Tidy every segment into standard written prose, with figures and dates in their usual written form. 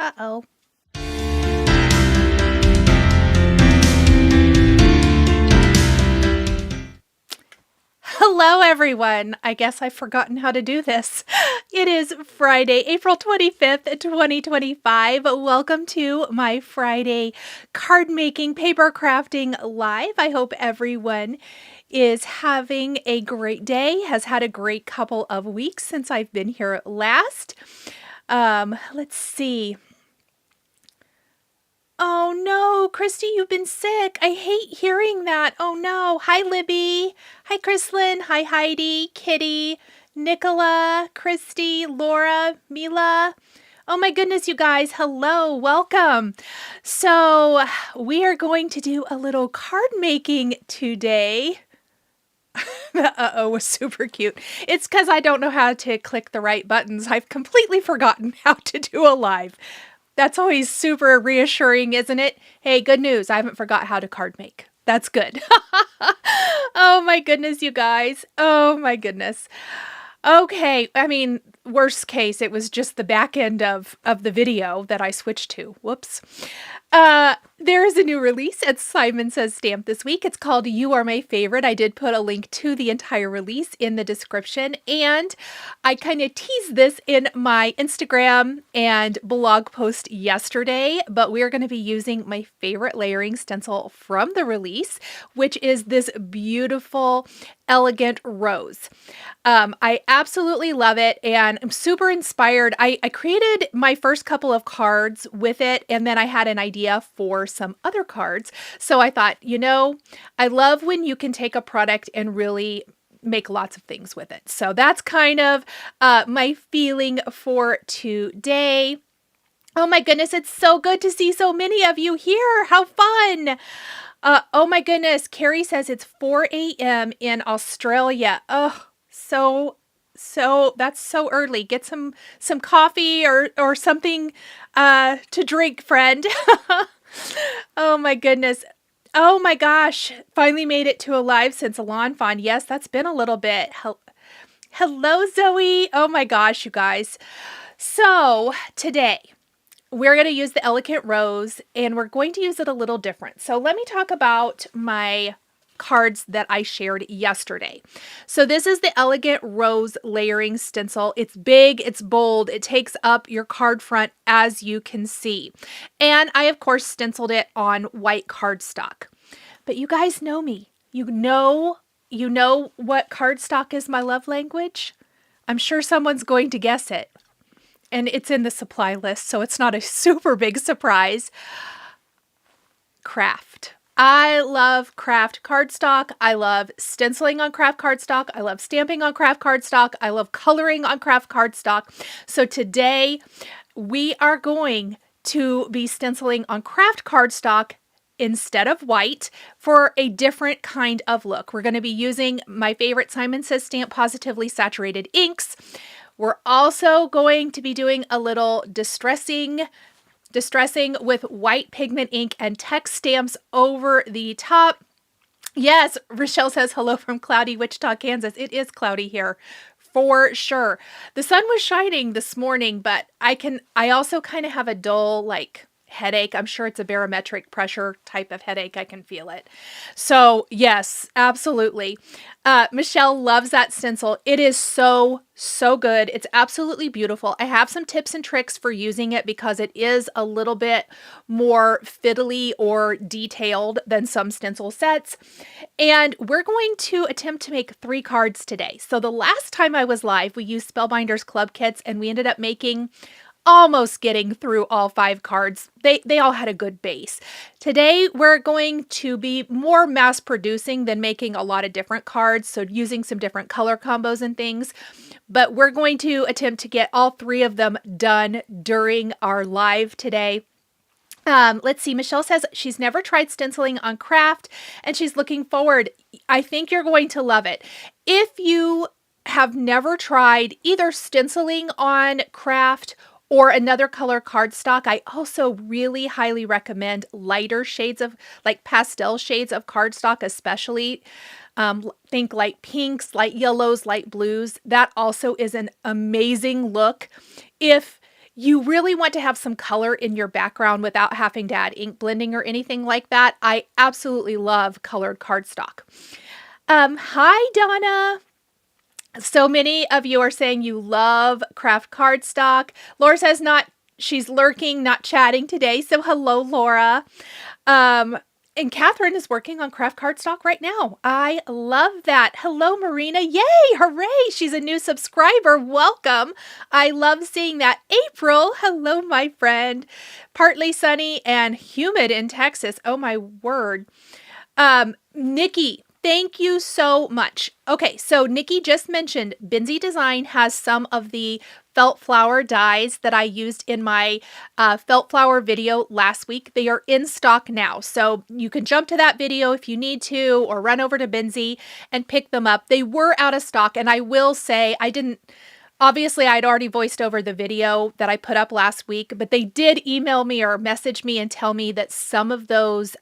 Uh-oh. Hello, everyone. I guess I've forgotten how to do this. It is Friday, April 25th, 2025. Welcome to my Friday card making, paper crafting live. I hope everyone is having a great day, has had a great couple of weeks since I've been here last. Let's see. Oh no, Christy, you've been sick. I hate hearing that. Oh no. Hi, Libby. Hi, Chrislyn. Hi, Heidi, Kitty, Nicola, Christy, Laura, Mila. Oh my goodness, you guys. Hello, welcome. So, we are going to do a little card making today. Uh-oh was super cute. It's because I don't know how to click the right buttons. I've completely forgotten how to do a live. That's always super reassuring, isn't it? Hey, good news. I haven't forgot how to card make. That's good. Oh my goodness, you guys. Oh my goodness. Okay, I mean, worst case, it was just the back end of the video that I switched to. Whoops. There is a new release at Simon Says Stamp this week. It's called You Are My Favorite. I did put a link to the entire release in the description, and I kind of teased this in my Instagram and blog post yesterday, but we're going to be using my favorite layering stencil from the release, which is this beautiful, elegant rose. I absolutely love it, and I'm super inspired. I created my first couple of cards with it, and then I had an idea for some other cards. So I thought, I love when you can take a product and really make lots of things with it. So that's kind of my feeling for today. Oh my goodness, it's so good to see so many of you here. How fun! Oh my goodness, Carrie says it's 4 a.m. in Australia. Oh, so that's so early. Get some coffee or something to drink, friend. Oh my goodness. Oh my gosh. Finally made it to a live since a lawn fawn. Yes, that's been a little bit. Hello, Zoe. Oh my gosh, you guys. So today we're going to use the Elegant Rose, and we're going to use it a little different. So let me talk about my cards that I shared yesterday. So this is the Elegant Rose layering stencil. It's big, it's bold, it takes up your card front, as you can see. And I, of course, stenciled it on white cardstock. But you guys know me. You know what cardstock is my love language? I'm sure someone's going to guess it. And it's in the supply list, so it's not a super big surprise. Kraft. I love kraft cardstock. I love stenciling on kraft cardstock. I love stamping on kraft cardstock. I love coloring on kraft cardstock. So today we are going to be stenciling on kraft cardstock instead of white for a different kind of look. We're going to be using my favorite Simon Says Stamp Positively Saturated inks. We're also going to be doing a little distressing with white pigment ink and text stamps over the top. Yes, Rochelle says hello from cloudy Wichita, Kansas. It is cloudy here for sure. The sun was shining this morning, but I also kind of have a dull headache. I'm sure it's a barometric pressure type of headache. I can feel it. So yes, absolutely. Michelle loves that stencil. It is so good. It's absolutely beautiful. I have some tips and tricks for using it because it is a little bit more fiddly or detailed than some stencil sets. And we're going to attempt to make 3 cards today. So the last time I was live, we used Spellbinders Club kits, and we ended up making almost getting through all 5 cards. They all had a good base. Today, we're going to be more mass producing than making a lot of different cards, so using some different color combos and things. But we're going to attempt to get all 3 of them done during our live today. Let's see. Michelle says she's never tried stenciling on kraft, and she's looking forward. I think you're going to love it. If you have never tried either stenciling on kraft or another color cardstock, I also really highly recommend lighter shades of, pastel shades of cardstock, especially. Think light pinks, light yellows, light blues. That also is an amazing look if you really want to have some color in your background without having to add ink blending or anything like that, I absolutely love colored cardstock. Hi, Donna. So many of you are saying you love craft cardstock. Laura says she's lurking, not chatting today. So hello, Laura. And Catherine is working on craft cardstock right now. I love that. Hello, Marina. Yay, hooray. She's a new subscriber. Welcome. I love seeing that. April, hello, my friend. Partly sunny and humid in Texas. Oh, my word. Nikki, thank you so much. Okay, so Nikki just mentioned Benzie Design has some of the felt flower dies that I used in my felt flower video last week. They are in stock now, so you can jump to that video if you need to, or run over to Benzie and pick them up. They were out of stock, and I will say obviously, I'd already voiced over the video that I put up last week, but they did email me or message me and tell me that some of those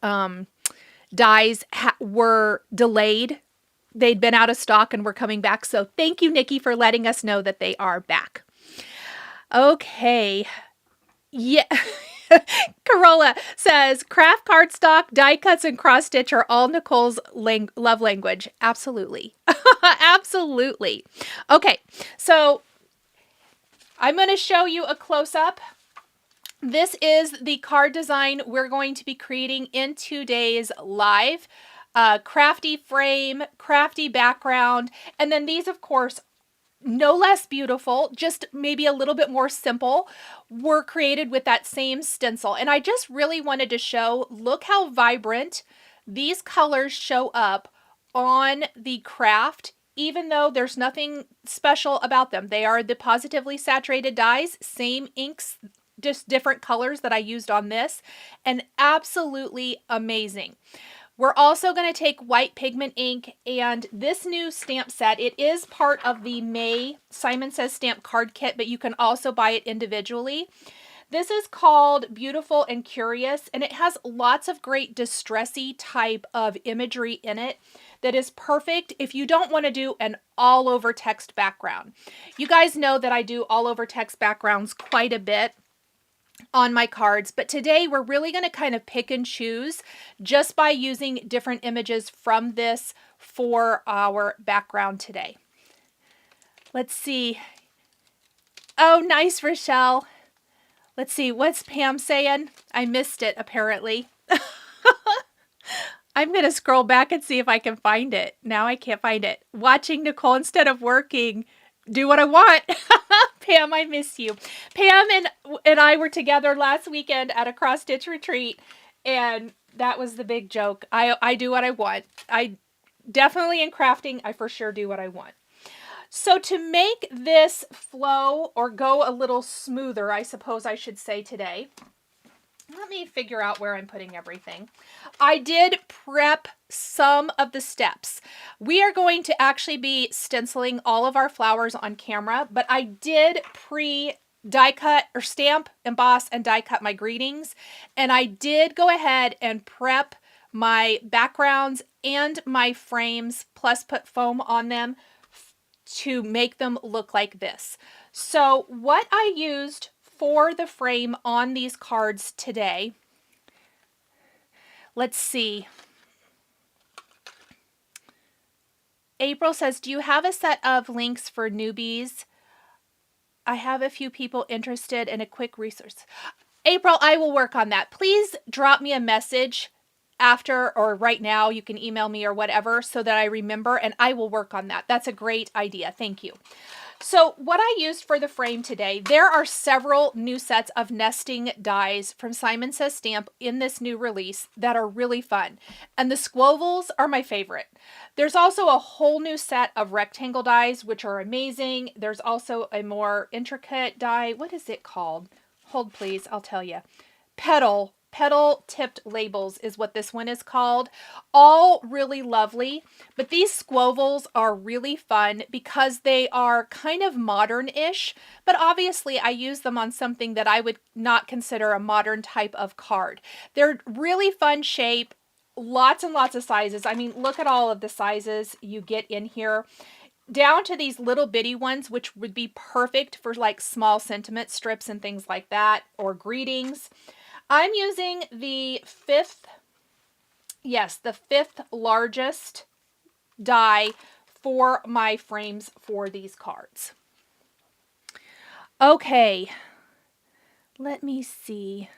dies were delayed. They'd been out of stock and were coming back. So thank you, Nikki, for letting us know that they are back. Okay. Yeah. Corolla says, craft cardstock, die cuts, and cross stitch are all Nicole's love language. Absolutely. Absolutely. Okay. So I'm going to show you a close-up. This is the card design we're going to be creating in today's live. Crafty frame, crafty background, and then these, of course, no less beautiful, just maybe a little bit more simple, were created with that same stencil. And I just really wanted to show, look how vibrant these colors show up on the craft, even though there's nothing special about them. They are the positively saturated dyes, same inks, just different colors that I used on this, and absolutely amazing. We're also going to take white pigment ink and this new stamp set. It is part of the May Simon Says Stamp card kit, but you can also buy it individually. This is called Beautiful and Curious, and it has lots of great distressy type of imagery in it that is perfect if you don't want to do an all over text background. You guys know that I do all over text backgrounds quite a bit on my cards, but today we're really going to kind of pick and choose just by using different images from this for our background today. Let's see. Oh, nice, Rochelle. Let's see, what's Pam saying? I missed it, apparently. I'm going to scroll back and see if I can find it. Now I can't find it. Watching Nicole instead of working. Do what I want. Pam, I miss you. Pam and I were together last weekend at a cross stitch retreat, and that was the big joke. I do what I want. I definitely in crafting, I for sure do what I want. So to make this flow or go a little smoother, I suppose I should say today, let me figure out where I'm putting everything. I did prep some of the steps. We are going to actually be stenciling all of our flowers on camera, but I did die cut or stamp, emboss, and die cut my greetings. And I did go ahead and prep my backgrounds and my frames, plus put foam on them to make them look like this. So what I used for the frame on these cards today, let's see. April says, do you have a set of links for newbies? I have a few people interested in a quick resource. April, I will work on that. Please drop me a message after or right now. You can email me or whatever so that I remember, and I will work on that. That's a great idea. Thank you. So what I used for the frame today, there are several new sets of nesting dies from Simon Says Stamp in this new release that are really fun. And the squovels are my favorite. There's also a whole new set of rectangle dies, which are amazing. There's also a more intricate die. What is it called? Hold please, I'll tell you. Petal tipped labels is what this one is called. All really lovely, but these squovels are really fun because they are kind of modern-ish, but obviously I use them on something that I would not consider a modern type of card. They're really fun shape, lots and lots of sizes. I mean, look at all of the sizes you get in here. down to these little bitty ones, which would be perfect for like small sentiment strips and things like that, or greetings. I'm using the fifth largest die for my frames for these cards. Okay, let me see.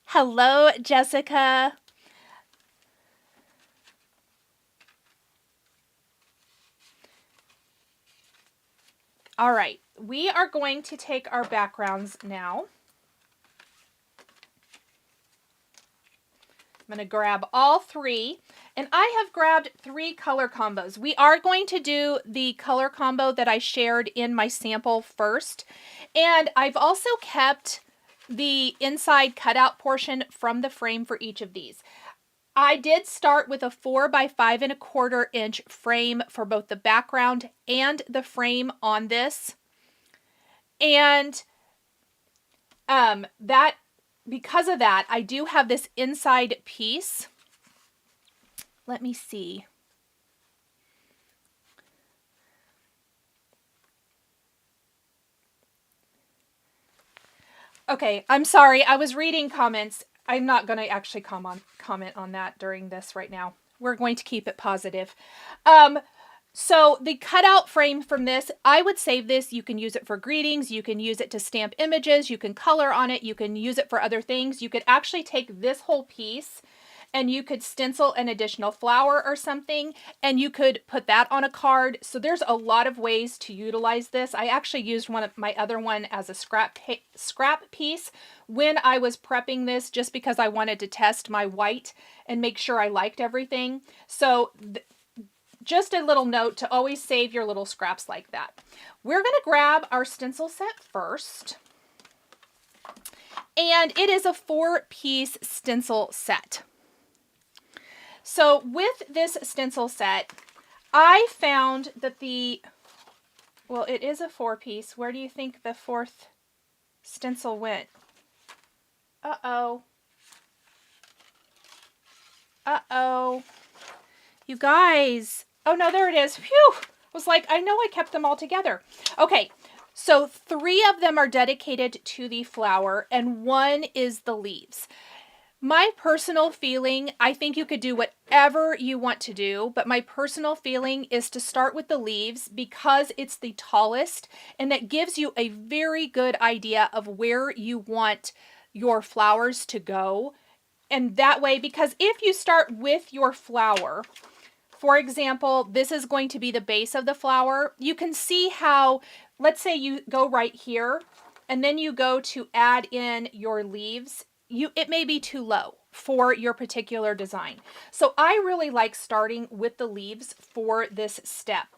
Hello, Jessica. All right, we are going to take our backgrounds now. I'm going to grab all three, and I have grabbed 3 color combos. We are going to do the color combo that I shared in my sample first, and I've also kept the inside cutout portion from the frame for each of these. I did start with a 4 by 5¼ inch frame for both the background and the frame on this. And because of that, I do have this inside piece. Let me see. Okay, I'm sorry. I was reading comments. I'm not going to actually comment on that during this right now. We're going to keep it positive. So the cutout frame from this, I would save this. You can use it for greetings. You can use it to stamp images. You can color on it. You can use it for other things. You could actually take this whole piece and you could stencil an additional flower or something, and you could put that on a card. So there's a lot of ways to utilize this. I actually used my other one as a scrap piece when I was prepping this, just because I wanted to test my white and make sure I liked everything. So just a little note to always save your little scraps like that. We're going to grab our stencil set first. And it is a 4-piece stencil set. So with this stencil set, I found that well, it is a 4-piece. Where do you think the 4th stencil went? Uh-oh. Uh-oh. You guys. Oh, no, there it is. Phew. I was like, I know I kept them all together. Okay, so 3 of them are dedicated to the flower, and 1 is the leaves. My personal feeling, I think you could do whatever you want to do, but my personal feeling is to start with the leaves because it's the tallest, and that gives you a very good idea of where you want your flowers to go. And that way, because if you start with your flower, for example, this is going to be the base of the flower, you can see how, let's say you go right here, and then you go to add in your leaves, it may be too low for your particular design. So I really like starting with the leaves for this step.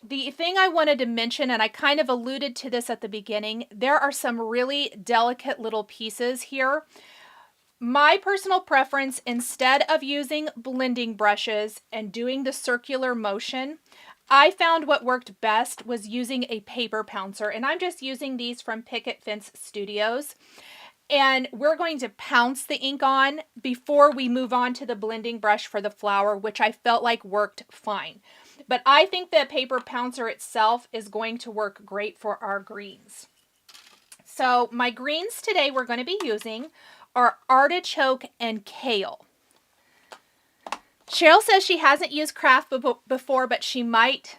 The thing I wanted to mention, and I kind of alluded to this at the beginning, there are some really delicate little pieces here. My personal preference, instead of using blending brushes and doing the circular motion, I found what worked best was using a paper pouncer, and I'm just using these from Picket Fence Studios. And we're going to pounce the ink on before we move on to the blending brush for the flower, which I felt like worked fine. But I think the paper pouncer itself is going to work great for our greens. So my greens today we're going to be using are artichoke and kale. Cheryl says she hasn't used kraft before, but she might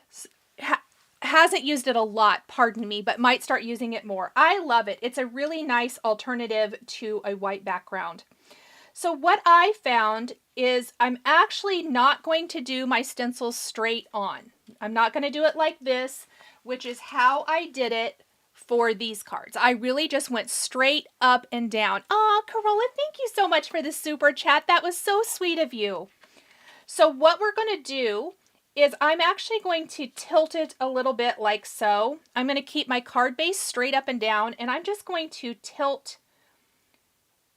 hasn't used it a lot, pardon me, but might start using it more. I love it. It's a really nice alternative to a white background. So what I found is I'm actually not going to do my stencils straight on. I'm not going to do it like this, which is how I did it for these cards. I really just went straight up and down. Oh, Corolla, thank you so much for the super chat. That was so sweet of you. So what we're going to do is I'm actually going to tilt it a little bit like so. I'm going to keep my card base straight up and down, and I'm just going to tilt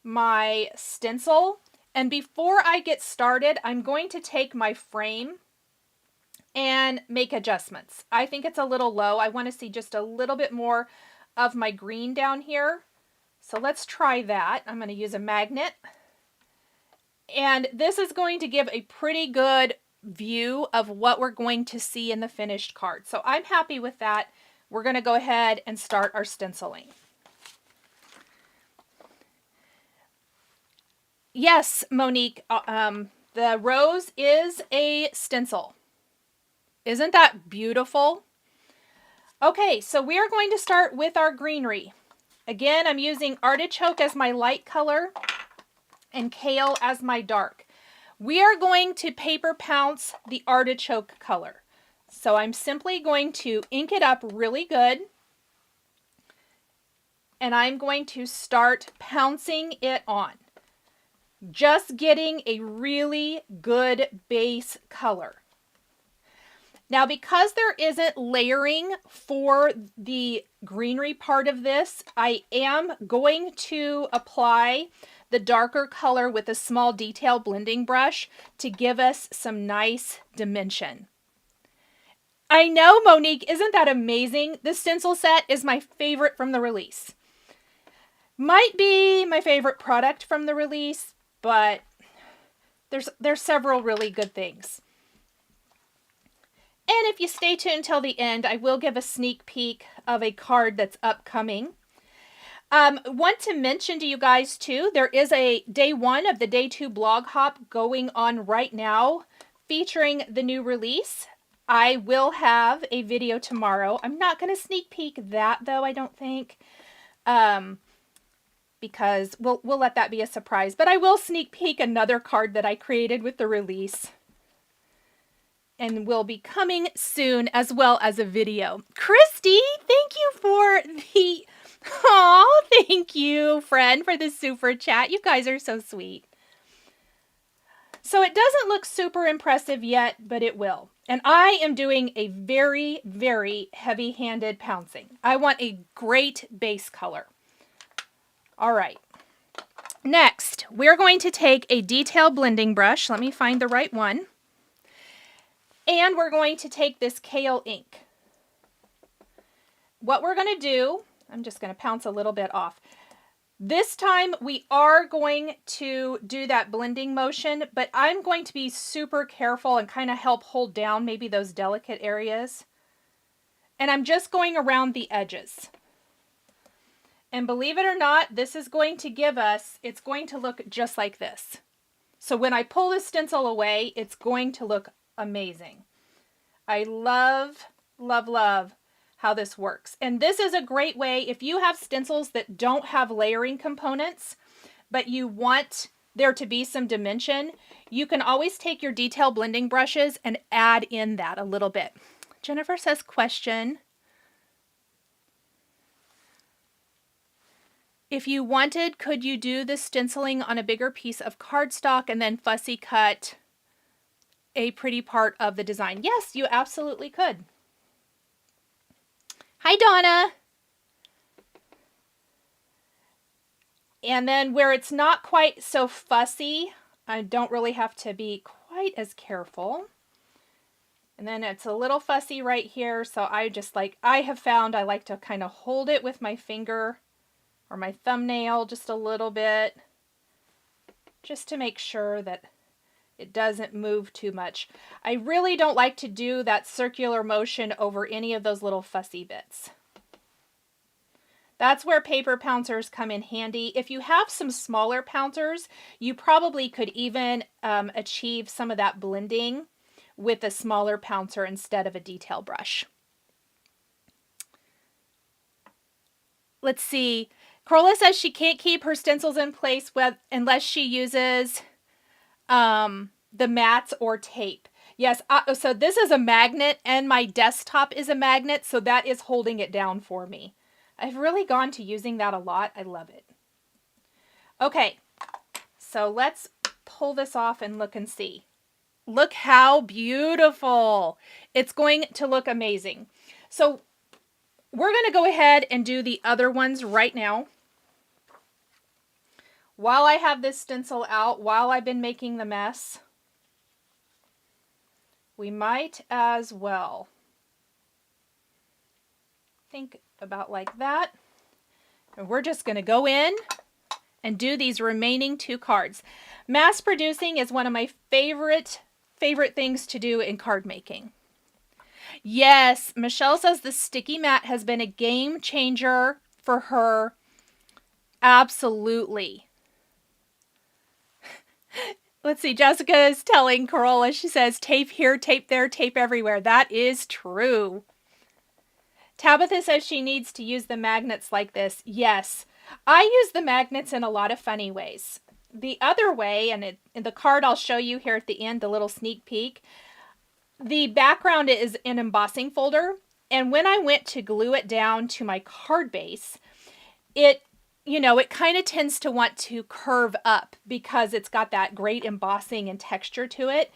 my stencil. And before I get started, I'm going to take my frame and make adjustments. I think it's a little low. I want to see just a little bit more of my green down here. So let's try that. I'm going to use a magnet. And this is going to give a pretty good view of what we're going to see in the finished card. So I'm happy with that. We're going to go ahead and start our stenciling. Yes, Monique, the rose is a stencil. Isn't that beautiful? Okay, so we are going to start with our greenery. Again, I'm using artichoke as my light color and kale as my dark. We are going to paper pounce the artichoke color. So I'm simply going to ink it up really good. And I'm going to start pouncing it on. Just getting a really good base color. Now, because there isn't layering for the greenery part of this, I am going to apply the darker color with a small detail blending brush to give us some nice dimension. I know, Monique, isn't that amazing? This stencil set is my favorite from the release. Might be my favorite product from the release, but there's several really good things. And if you stay tuned until the end, I will give a sneak peek of a card that's upcoming. Want to mention to you guys too, there is a day 1 of the day 2 blog hop going on right now featuring the new release. I will have a video tomorrow. I'm not going to sneak peek that though, I don't think. Because we'll let that be a surprise. But I will sneak peek another card that I created with the release. And will be coming soon, as well as a video. Christy, thank you for the... Oh, thank you, friend, for the super chat. You guys are so sweet. So it doesn't look super impressive yet, but it will. And I am doing a very, very heavy-handed pouncing. I want a great base color. All right. Next, we're going to take a detail blending brush. Let me find the right one. And we're going to take this kale ink. What we're going to do, I'm just going to pounce a little bit off. This time we are going to do that blending motion, but I'm going to be super careful and kind of help hold down maybe those delicate areas. And I'm just going around the edges. And believe it or not, this is going to give us, it's going to look just like this. So when I pull this stencil away, it's going to look amazing. I love, love, love how this works. And this is a great way, if you have stencils that don't have layering components, but you want there to be some dimension, you can always take your detail blending brushes and add in that a little bit. Jennifer says, question. If you wanted, could you do the stenciling on a bigger piece of cardstock and then fussy cut a pretty part of the design? Yes, you absolutely could. Hi, Donna. And then where it's not quite so fussy, I don't really have to be quite as careful. And then it's a little fussy right here, so I have found I like to kind of hold it with my finger or my thumbnail just a little bit, just to make sure that it doesn't move too much. I really don't like to do that circular motion over any of those little fussy bits. That's where paper pouncers come in handy. If you have some smaller pouncers, you probably could even achieve some of that blending with a smaller pouncer instead of a detail brush. Let's see. Carla says she can't keep her stencils in place unless she uses the mats or tape. Yes, so this is a magnet and my desktop is a magnet, so that is holding it down for me. I've really gone to using that a lot. I love it. Okay, so let's pull this off and look and see. Look how beautiful. It's going to look amazing. So we're going to go ahead and do the other ones right now. While I have this stencil out, while I've been making the mess, we might as well think about like that. And we're just going to go in and do these remaining 2 cards. Mass producing is one of my favorite things to do in card making. Yes, Michelle says the sticky mat has been a game changer for her. Absolutely. Let's see, Jessica is telling Corolla, she says, tape here, tape there, tape everywhere. That is true. Tabitha says she needs to use the magnets like this. Yes, I use the magnets in a lot of funny ways. The other way, and in the card I'll show you here at the end, the little sneak peek, the background is an embossing folder. And when I went to glue it down to my card base, it kind of tends to want to curve up because it's got that great embossing and texture to it.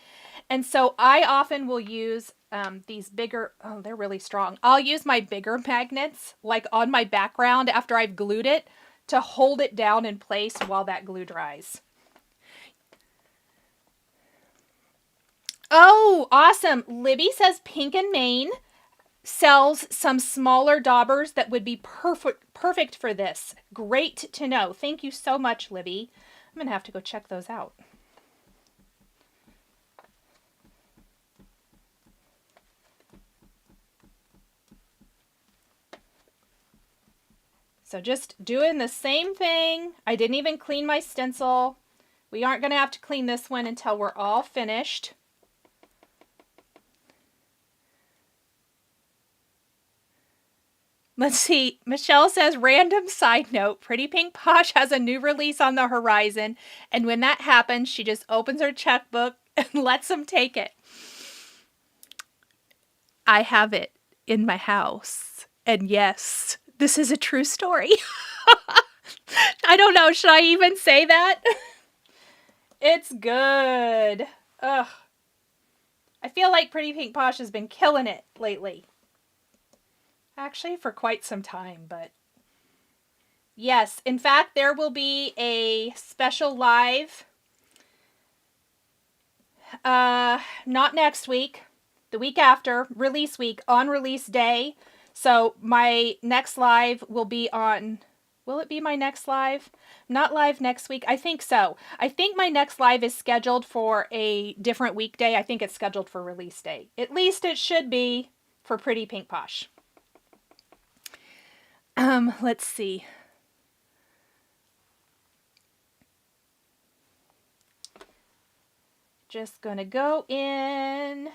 And so I often will use these bigger, oh, they're really strong. I'll use my bigger magnets like on my background after I've glued it to hold it down in place while that glue dries. Oh, awesome. Libby says Pink and Maine sells some smaller daubers that would be perfect for this. Great to know. Thank you so much, Libby. I'm going to have to go check those out. So just doing the same thing. I didn't even clean my stencil. We aren't going to have to clean this one until we're all finished. Let's see. Michelle says, random side note, Pretty Pink Posh has a new release on the horizon. And when that happens, she just opens her checkbook and lets them take it. I have it in my house. And yes, this is a true story. I don't know. Should I even say that? It's good. Ugh. I feel like Pretty Pink Posh has been killing it lately. Actually, for quite some time, but yes. In fact, there will be a special live. Not next week. The week after. Release week. On release day. So my next live will be on... Will it be my next live? Not live next week. I think so. I think my next live is scheduled for a different weekday. I think it's scheduled for release day. At least it should be for Pretty Pink Posh. Let's see. Just gonna go in,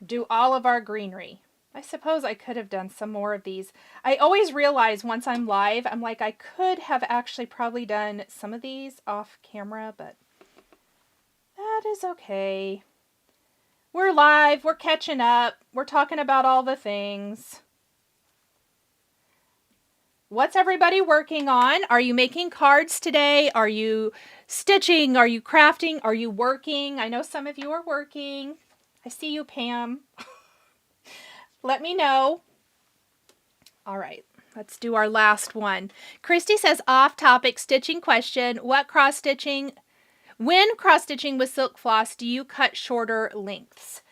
do all of our greenery. I suppose I could have done some more of these. I always realize once I'm live, I'm like, I could have actually probably done some of these off camera, but that is okay. We're live, we're catching up, we're talking about all the things. What's everybody working on? Are you making cards today? Are you stitching? Are you crafting? Are you working? I know some of you are working. I see you, Pam. Let me know. All right, let's do our last one. Christy says, off topic stitching question. When cross stitching with silk floss, do you cut shorter lengths?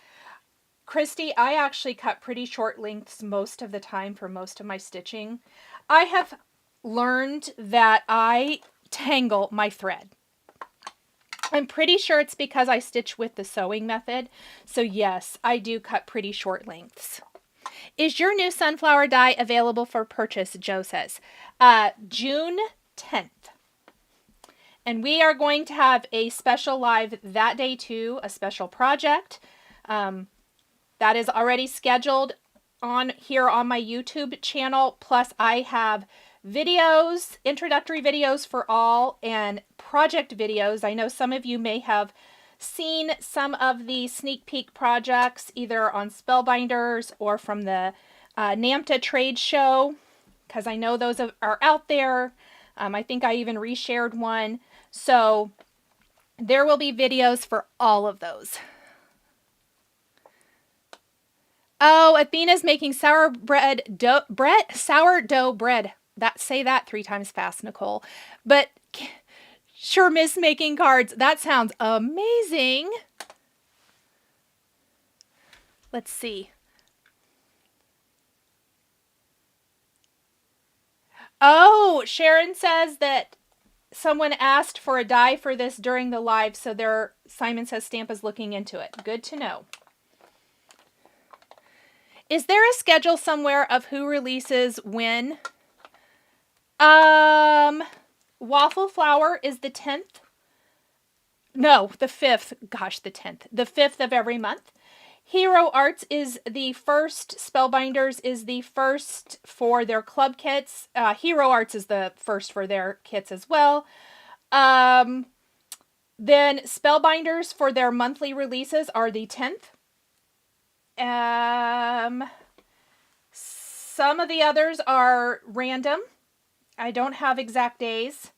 Christy, I actually cut pretty short lengths most of the time for most of my stitching. I have learned that I tangle my thread. I'm pretty sure it's because I stitch with the sewing method. So yes, I do cut pretty short lengths. Is your new sunflower die available for purchase? Joe says. June 10th. And we are going to have a special live that day too, a special project. That is already scheduled on here on my YouTube channel. Plus I have videos, introductory videos for all, and project videos. I know some of you may have seen some of the sneak peek projects either on Spellbinders or from the NAMTA trade show, because I know those are out there. I think I even reshared one. So there will be videos for all of those. Oh, Athena's making sourdough bread. Say that 3 times fast, Nicole. But sure miss making cards. That sounds amazing. Let's see. Oh, Sharon says that someone asked for a die for this during the live, so their Simon Says Stamp is looking into it. Good to know. Is there a schedule somewhere of who releases when? Waffle Flower is the 10th. No, the 5th. Gosh, the 10th. The 5th of every month. Hero Arts is the first. Spellbinders is the first for their club kits. Hero Arts is the first for their kits as well. Then Spellbinders for their monthly releases are the 10th. Some of the others are random. I don't have exact days.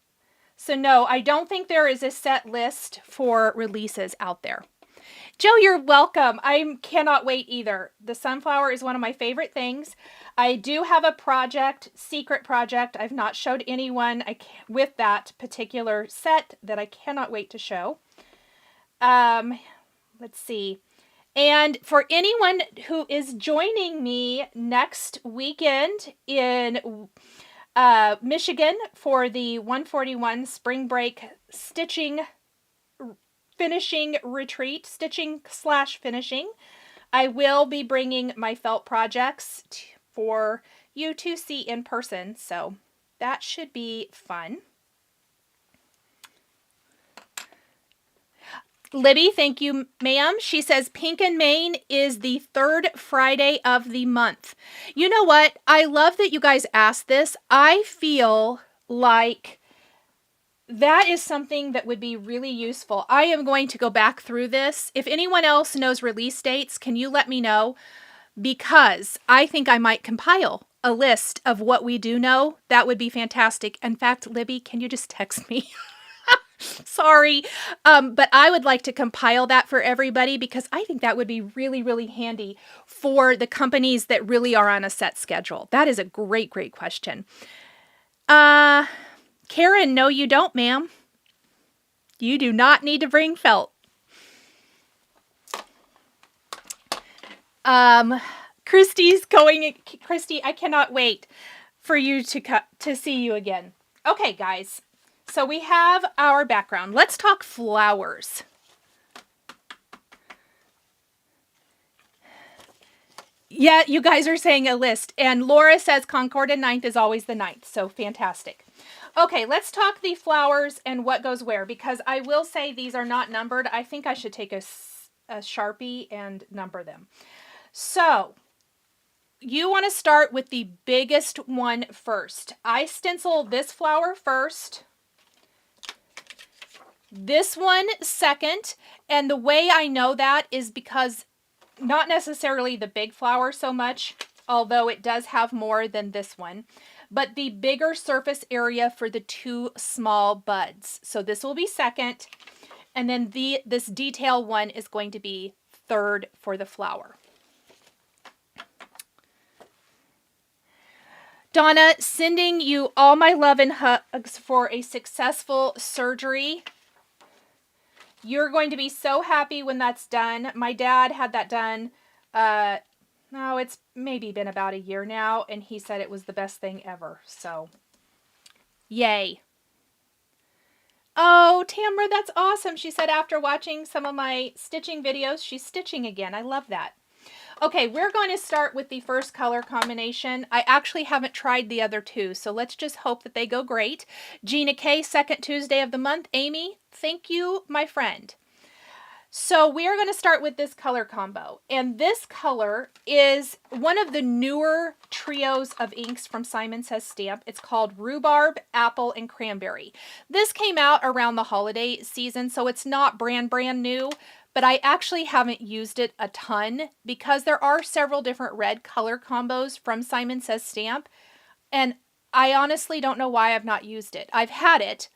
So no, I don't think there is a set list for releases out there. Joe, you're welcome. I cannot wait either. The sunflower is one of my favorite things. I do have a project, secret project. I've not showed anyone with that particular set that I cannot wait to show. Let's see. And for anyone who is joining me next weekend in Michigan for the 141 Spring Break finishing retreat, stitching/finishing, I will be bringing my felt projects for you to see in person. So that should be fun. Libby, thank you, ma'am. She says Pink and Main is the 3rd Friday of the month. You know what? I love that you guys asked this. I feel like that is something that would be really useful. I am going to go back through this. If anyone else knows release dates, can you let me know? Because I think I might compile a list of what we do know. That would be fantastic. In fact, Libby, can you just text me? Sorry, but I would like to compile that for everybody because I think that would be really, really handy for the companies that really are on a set schedule. That is a great, great question. Karen, no, you don't, ma'am. You do not need to bring felt. Christy's going. Christy, I cannot wait for you to see you again. Okay, guys. So we have our background. Let's talk flowers. Yeah, you guys are saying a list. And Laura says Concord and 9th is always the 9th. So fantastic. Okay, let's talk the flowers and what goes where. Because I will say these are not numbered. I think I should take a Sharpie and number them. So you want to start with the biggest one first. I stencil this flower first. This one second, and the way I know that is because not necessarily the big flower so much, although it does have more than this one, but the bigger surface area for the 2 small buds. So this will be second, and then this detail one is going to be 3rd for the flower. Donna, sending you all my love and hugs for a successful surgery. You're going to be so happy when that's done. My dad had that done. No, it's maybe been about a year now, and he said it was the best thing ever. So, yay. Oh, Tamra, that's awesome. She said after watching some of my stitching videos, she's stitching again. I love that. Okay, we're going to start with the first color combination. I actually haven't tried the other 2, so let's just hope that they go great. Gina K, 2nd Tuesday of the month. Amy, thank you, my friend. So we are going to start with this color combo. And this color is one of the newer trios of inks from Simon Says Stamp. It's called Rhubarb, Apple, and Cranberry. This came out around the holiday season, so it's not brand new. But I actually haven't used it a ton because there are several different red color combos from Simon Says Stamp. And I honestly don't know why I've not used it. I've had it.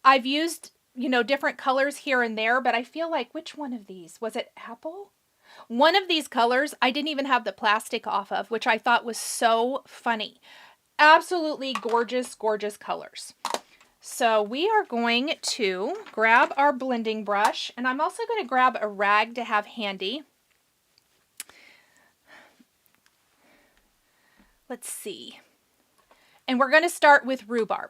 I've used, different colors here and there, but I feel like, which one of these? Was it apple? One of these colors I didn't even have the plastic off of, which I thought was so funny. Absolutely gorgeous, gorgeous colors. So we are going to grab our blending brush, and I'm also going to grab a rag to have handy. Let's see. And we're going to start with rhubarb.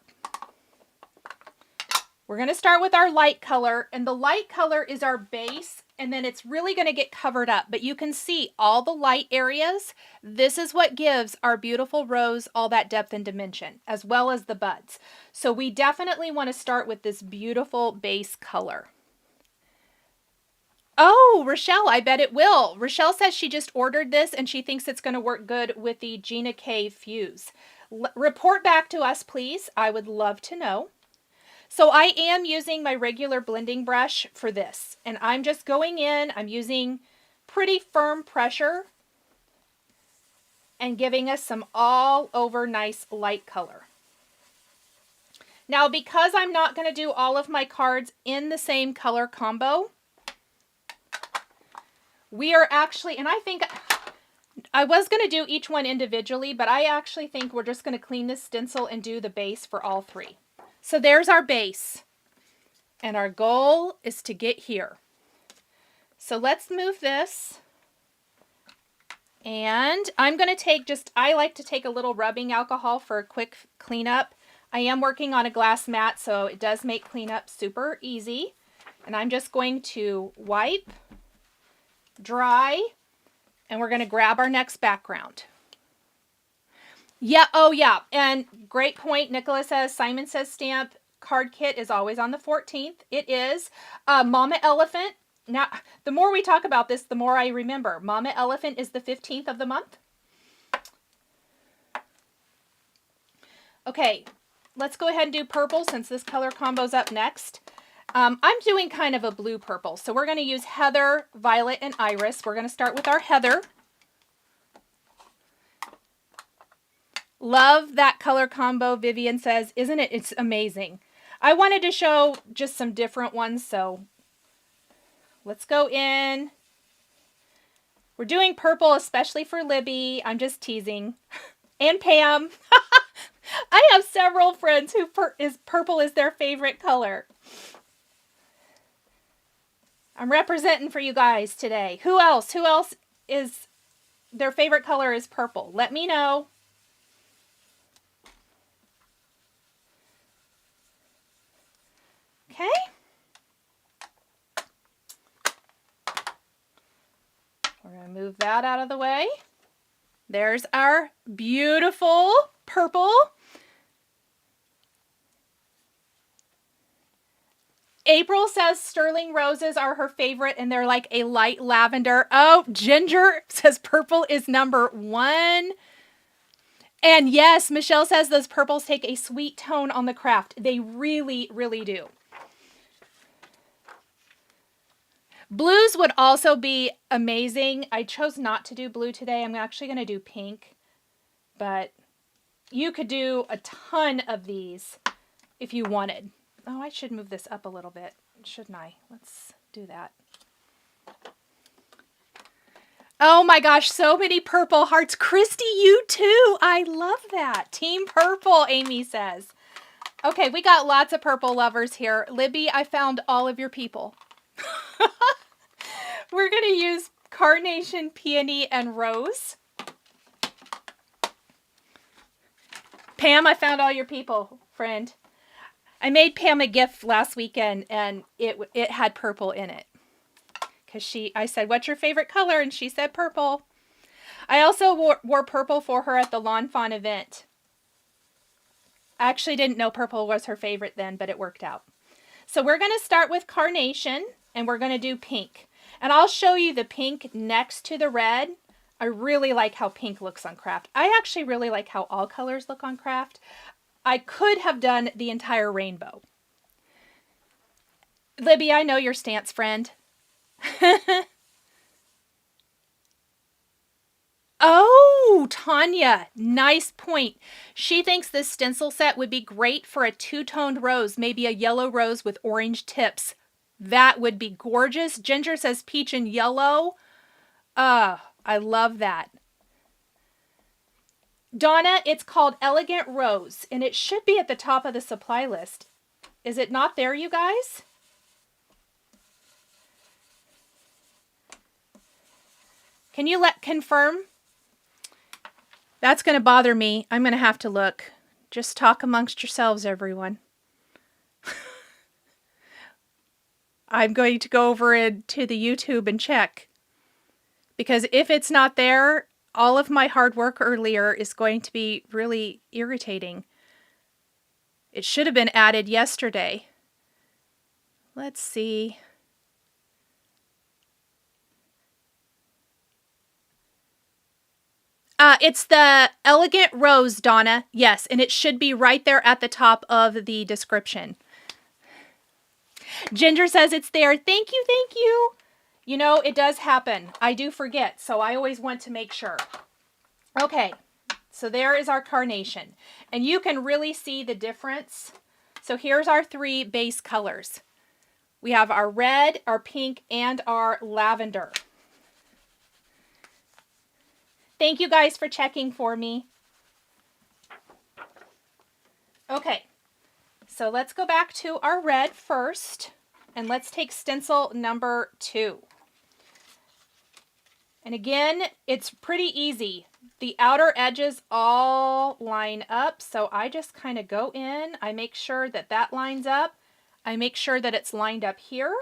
We're going to start with our light color, and the light color is our base, and then it's really going to get covered up, but you can see all the light areas. This is what gives our beautiful rose all that depth and dimension, as well as the buds. So we definitely want to start with this beautiful base color. Oh, Rochelle, I bet it will. Rochelle says she just ordered this and she thinks it's going to work good with the Gina K Fuse. Report back to us, please. I would love to know. So I am using my regular blending brush for this, and I'm just going in, I'm using pretty firm pressure and giving us some all over nice light color. Now, because I'm not going to do all of my cards in the same color combo, we are actually, and I think I was going to do each one individually, but I actually think we're just going to clean this stencil and do the base for all three. So there's our base, and our goal is to get here. So let's move this, and I'm going to take I like to take a little rubbing alcohol for a quick cleanup. I am working on a glass mat, so it does make cleanup super easy. And I'm just going to wipe, dry, and we're going to grab our next background. Yeah, oh yeah, and great point. Nicola says, Simon says stamp card kit is always on the 14th. It is. Mama Elephant. Now, the more we talk about this, the more I remember. Mama Elephant is the 15th of the month. Okay, let's go ahead and do purple since this color combo's up next. I'm doing kind of a blue purple, so we're going to use heather, violet, and iris. We're going to start with our heather. Love that color combo, Vivian says. Isn't it? It's amazing. I wanted to show just some different ones, so let's go in. We're doing purple, especially for Libby. I'm just teasing. And Pam. I have several friends who purple is their favorite color. I'm representing for you guys today. Who else? Who else is their favorite color is purple? Let me know. Okay. We're going to move that out of the way. There's our beautiful purple. April says sterling roses are her favorite and they're like a light lavender. Oh, Ginger says purple is #1. And yes, Michelle says those purples take a sweet tone on the craft. They really, really do. Blues would also be amazing. I chose not to do blue today. I'm actually going to do pink. But you could do a ton of these if you wanted. Oh, I should move this up a little bit, shouldn't I? Let's do that. Oh my gosh, so many purple hearts. Christy, you too. I love that. Team Purple, Amy says. Okay, we got lots of purple lovers here. Libby, I found all of your people. We're going to use Carnation, Peony, and Rose. Pam, I found all your people, friend. I made Pam a gift last weekend, and it had purple in it. Because I said, what's your favorite color? And she said purple. I also wore purple for her at the Lawn Fawn event. I actually didn't know purple was her favorite then, but it worked out. So we're going to start with Carnation, and we're going to do pink. And I'll show you the pink next to the red. I really like how pink looks on craft. I actually really like how all colors look on craft. I could have done the entire rainbow. Libby, I know your stance, friend. Oh, Tanya, nice point. She thinks this stencil set would be great for a two-toned rose, maybe a yellow rose with orange tips. That would be gorgeous. Ginger says peach and yellow. I love that. Donna, it's called Elegant Rose, and it should be at the top of the supply list. Is it not there, you guys? Can you confirm? That's going to bother me. I'm going to have to look. Just talk amongst yourselves, everyone. I'm going to go over into the YouTube and check. Because if it's not there, all of my hard work earlier is going to be really irritating. It should have been added yesterday. Let's see. It's the Elegant Rose, Donna. Yes, and it should be right there at the top of the description. Ginger says it's there. Thank you, thank you. You know, it does happen. I do forget, so I always want to make sure. Okay, so there is our carnation. And you can really see the difference. So here's our 3 base colors. We have our red, our pink, and our lavender. Thank you guys for checking for me. Okay, so let's go back to our red first, and let's take stencil number 2. And again, it's pretty easy. The outer edges all line up, so I just kind of go in, I make sure that that lines up, I make sure that it's lined up here,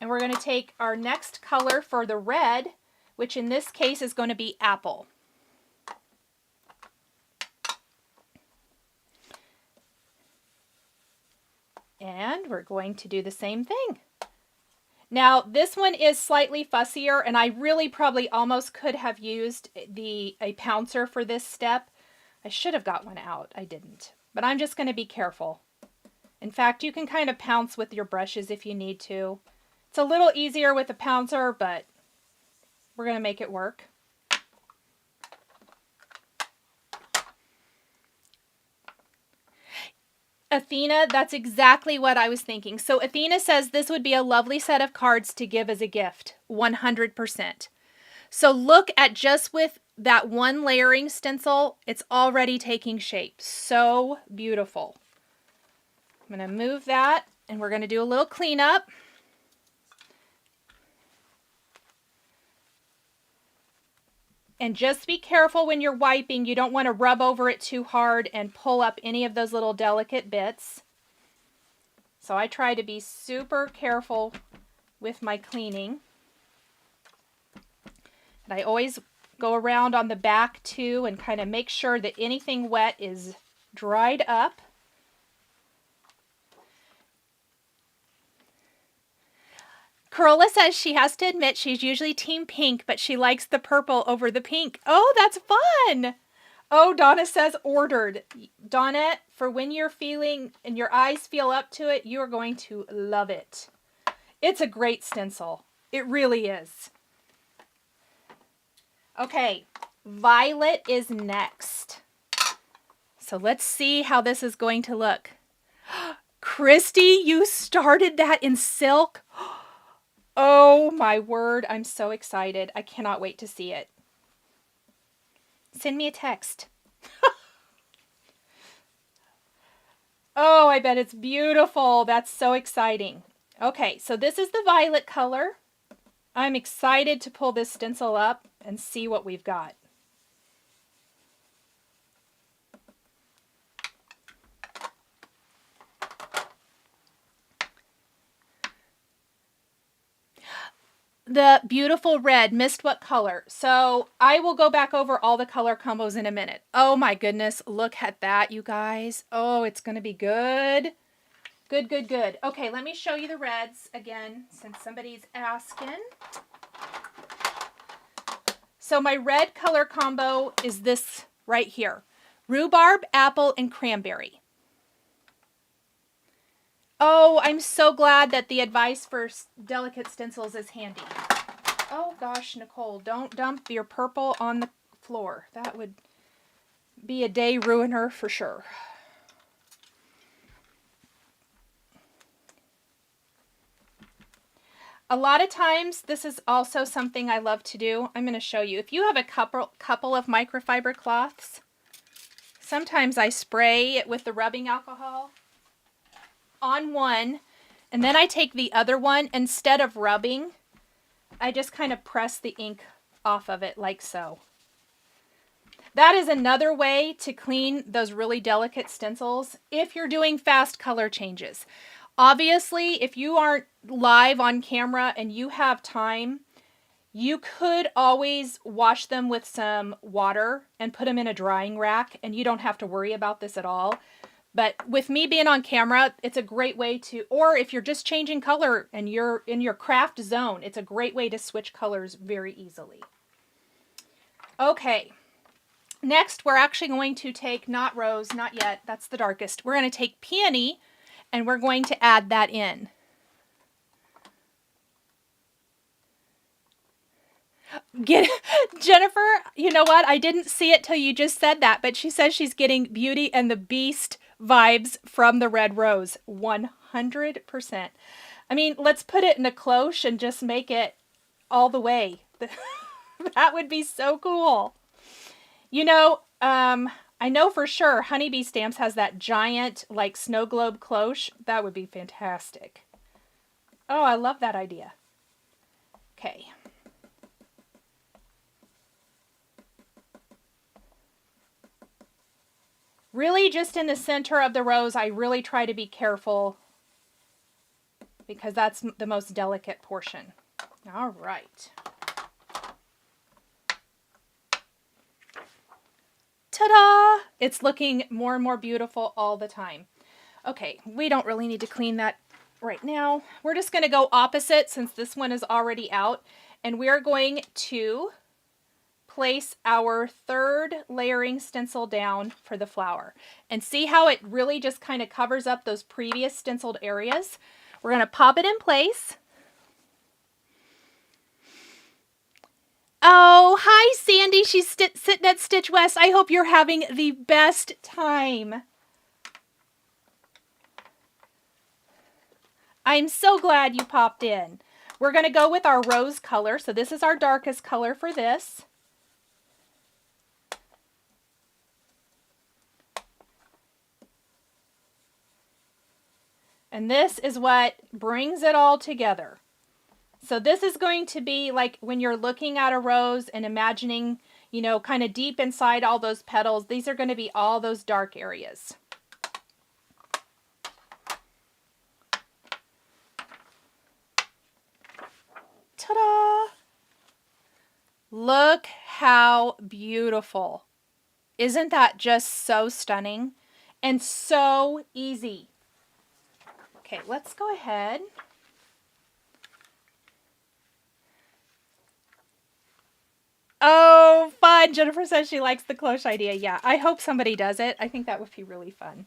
and we're going to take our next color for the red, which in this case is going to be apple. And we're going to do the same thing. Now this one is slightly fussier, and I really probably almost could have used a pouncer for this step. I should have got one out, I didn't. But I'm just going to be careful. In fact, you can kind of pounce with your brushes if you need to. It's a little easier with a pouncer, but we're going to make it work. Athena, that's exactly what I was thinking. So Athena says this would be a lovely set of cards to give as a gift. 100%. So look at just with that one layering stencil, it's already taking shape. So beautiful. I'm going to move that, and we're going to do a little cleanup. And just be careful when you're wiping. You don't want to rub over it too hard and pull up any of those little delicate bits. So I try to be super careful with my cleaning. And I always go around on the back too and kind of make sure that anything wet is dried up. Corolla says she has to admit she's usually team pink, but she likes the purple over the pink. Oh, that's fun. Oh, Donna says ordered. Donna, for when you're feeling and your eyes feel up to it, you are going to love it. It's a great stencil. It really is. Okay, violet is next. So let's see how this is going to look. Christy, you started that in silk? Oh my word, I'm so excited. I cannot wait to see it. Send me a text. Oh, I bet it's beautiful. That's so exciting. Okay, so this is the violet color. I'm excited to pull this stencil up and see what we've got. The beautiful red, missed what color. So I will go back over all the color combos in a minute. Oh my goodness, look at that, you guys. Oh, it's going to be good. Good, good, good. Okay, let me show you the reds again, since somebody's asking. So my red color combo is this right here. Rhubarb, apple, and cranberry. Oh, I'm so glad that the advice for delicate stencils is handy. Oh gosh, Nicole, don't dump your purple on the floor. That would be a day ruiner for sure. A lot of times, this is also something I love to do. I'm going to show you. If you have a couple of microfiber cloths, sometimes I spray it with the rubbing alcohol on one, and then I take the other one. Instead of rubbing, I just kind of press the ink off of it like so. That is another way to clean those really delicate stencils if you're doing fast color changes. Obviously, if you aren't live on camera and you have time, you could always wash them with some water and put them in a drying rack, and you don't have to worry about this at all. But with me being on camera, it's a great way to, or if you're just changing color and you're in your craft zone, it's a great way to switch colors very easily. Okay. Next, we're actually going to take, not rose, not yet, that's the darkest. We're going to take peony and we're going to add that in. Jennifer, you know what? I didn't see it till you just said that, but she says she's getting Beauty and the Beast vibes from the red rose. 100%. I mean, let's put it in a cloche and just make it all the way. That would be so cool. You know, I know for sure Honeybee Stamps has that giant, like, snow globe cloche. That would be fantastic. Oh, I love that idea. Okay. Really just in the center of the rose, I really try to be careful because that's the most delicate portion. All right. Ta-da! It's looking more and more beautiful all the time. Okay, we don't really need to clean that right now. We're just going to go opposite since this one is already out, and we're going to place our third layering stencil down for the flower. And see how it really just kind of covers up those previous stenciled areas? We're going to pop it in place. Oh, hi Sandy. She's sitting at Stitch West. I hope you're having the best time. I'm so glad you popped in. We're going to go with our rose color. So this is our darkest color for this. And this is what brings it all together. So this is going to be like when you're looking at a rose and imagining, you know, kind of deep inside all those petals. These are going to be all those dark areas. Ta-da! Look how beautiful. Isn't that just so stunning and so easy? Okay, let's go ahead. Oh, fun. Jennifer says she likes the cloche idea. Yeah, I hope somebody does it. I think that would be really fun.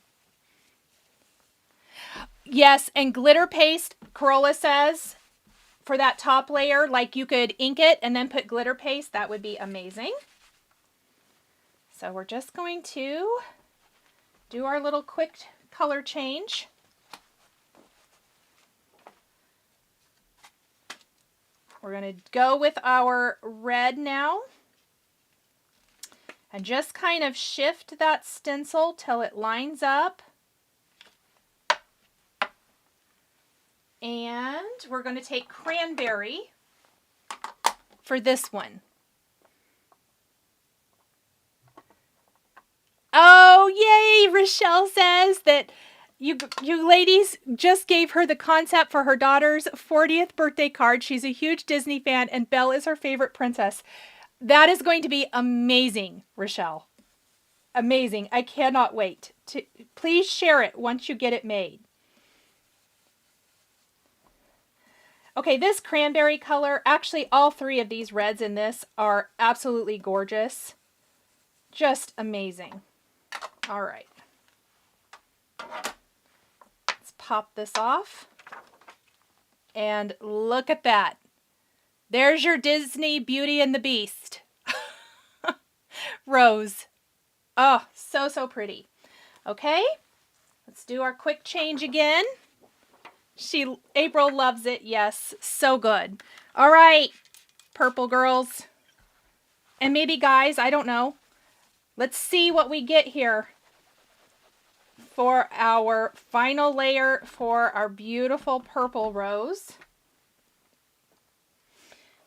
Yes, and glitter paste, Corolla says, for that top layer, like you could ink it and then put glitter paste. That would be amazing. So we're just going to do our little quick color change. We're going to go with our red now and just kind of shift that stencil till it lines up. And we're going to take cranberry for this one. Oh, yay! Rochelle says that you ladies just gave her the concept for her daughter's 40th birthday card. She's a huge Disney fan and Belle is her favorite princess. That is going to be amazing, Rochelle. Amazing. I cannot wait. Please share it once you get it made. Okay, this cranberry color, actually all three of these reds in this are absolutely gorgeous. Just amazing. All right. Pop this off and look at that. There's your Disney Beauty and the Beast rose. Oh, so pretty. Okay, let's do our quick change again. April loves it. Yes, so good. All right, purple girls and maybe guys, I don't know. Let's see what we get here for our final layer for our beautiful purple rose.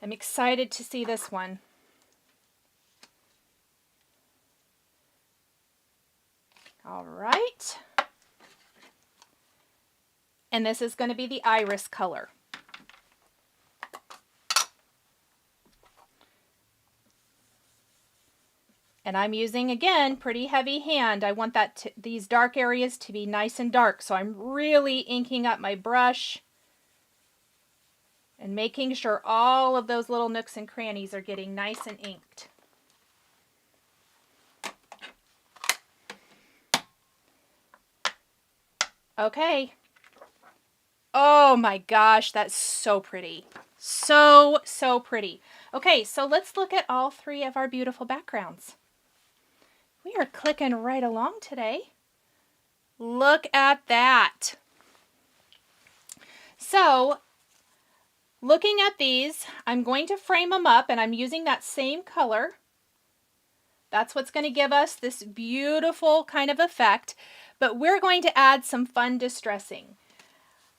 I'm excited to see this one. All right. And this is going to be the iris color. And I'm using, again, pretty heavy hand. I want these dark areas to be nice and dark. So I'm really inking up my brush and making sure all of those little nooks and crannies are getting nice and inked. Okay. Oh my gosh, that's so pretty. So, so pretty. Okay, so let's look at all three of our beautiful backgrounds. We are clicking right along today. Look at that. So, looking at these, I'm going to frame them up, and I'm using that same color. That's what's going to give us this beautiful kind of effect, but we're going to add some fun distressing.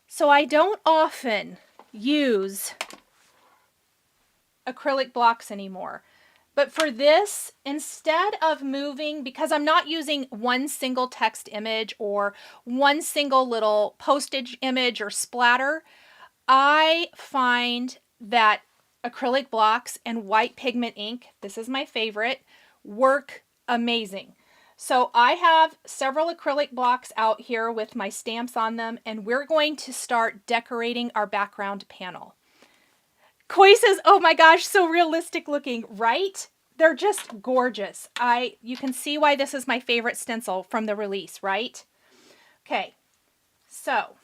So I don't often use acrylic blocks anymore. But for this, instead of moving, because I'm not using one single text image or one single little postage image or splatter, I find that acrylic blocks and white pigment ink, this is my favorite, work amazing. So I have several acrylic blocks out here with my stamps on them, and we're going to start decorating our background panel. Koi says, oh my gosh, so realistic looking, right? They're just gorgeous. You can see why this is my favorite stencil from the release, right? Okay, so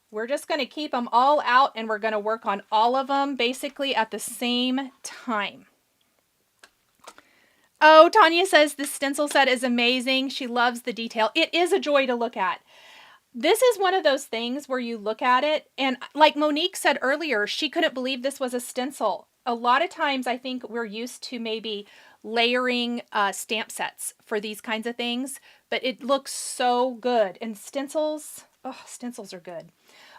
we're just going to keep them all out, and we're going to work on all of them basically at the same time. Oh, Tanya says the stencil set is amazing. She loves the detail. It is a joy to look at. This is one of those things where you look at it, and like Monique said earlier, she couldn't believe this was a stencil. A lot of times I think we're used to maybe layering stamp sets for these kinds of things, but it looks so good. And stencils, oh, stencils are good.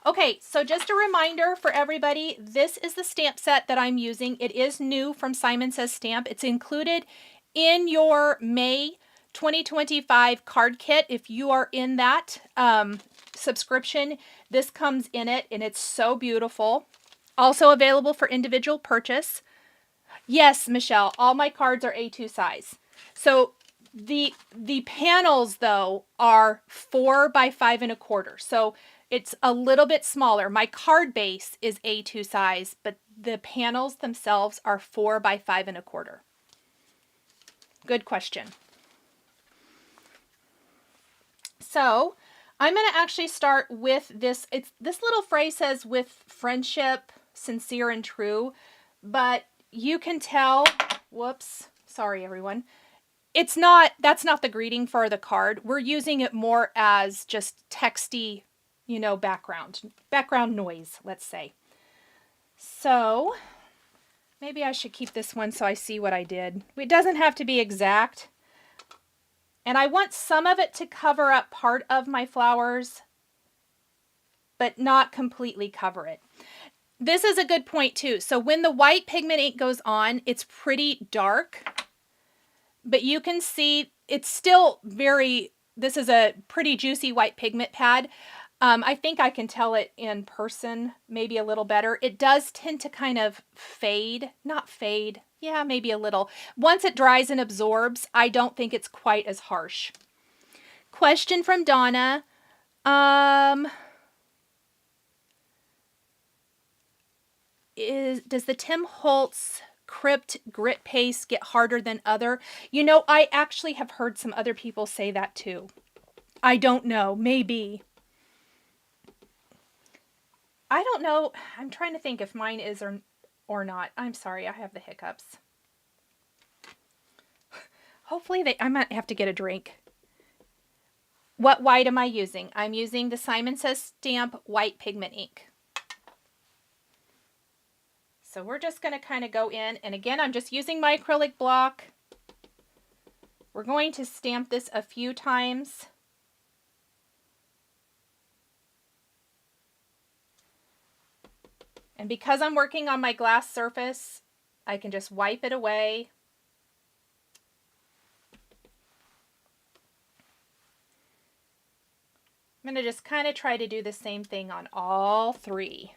Okay, so just a reminder for everybody, this is the stamp set that I'm using. It is new from Simon Says Stamp. It's included in your May 2025 card kit. If you are in that subscription, this comes in it, and it's so beautiful. Also available for individual purchase. Yes, Michelle, all my cards are A2 size. So the panels though are 4 by 5 1/4. So it's a little bit smaller. My card base is A2 size, but the panels themselves are 4 by 5 1/4. Good question. So I'm going to actually start with this. This little phrase says, with friendship, sincere and true, but you can tell, whoops, sorry everyone. That's not the greeting for the card. We're using it more as just texty, you know, background noise, let's say. So maybe I should keep this one so I see what I did. It doesn't have to be exact. And I want some of it to cover up part of my flowers, but not completely cover it. This is a good point too. So when the white pigment ink goes on, it's pretty dark, but you can see it's still this is a pretty juicy white pigment pad. I think I can tell it in person maybe a little better. It does tend to kind of fade, not fade. Yeah, maybe a little. Once it dries and absorbs, I don't think it's quite as harsh. Question from Donna. Does the Tim Holtz Crypt grit paste get harder than other? You know, I actually have heard some other people say that too. I don't know, maybe. I don't know. I'm trying to think if mine is or not. I'm sorry, I have the hiccups. Hopefully I might have to get a drink. What white am I using? I'm using the Simon Says Stamp white pigment ink. So we're just going to kind of go in, and again, I'm just using my acrylic block. We're going to stamp this a few times. And because I'm working on my glass surface, I can just wipe it away. I'm going to just kind of try to do the same thing on all three.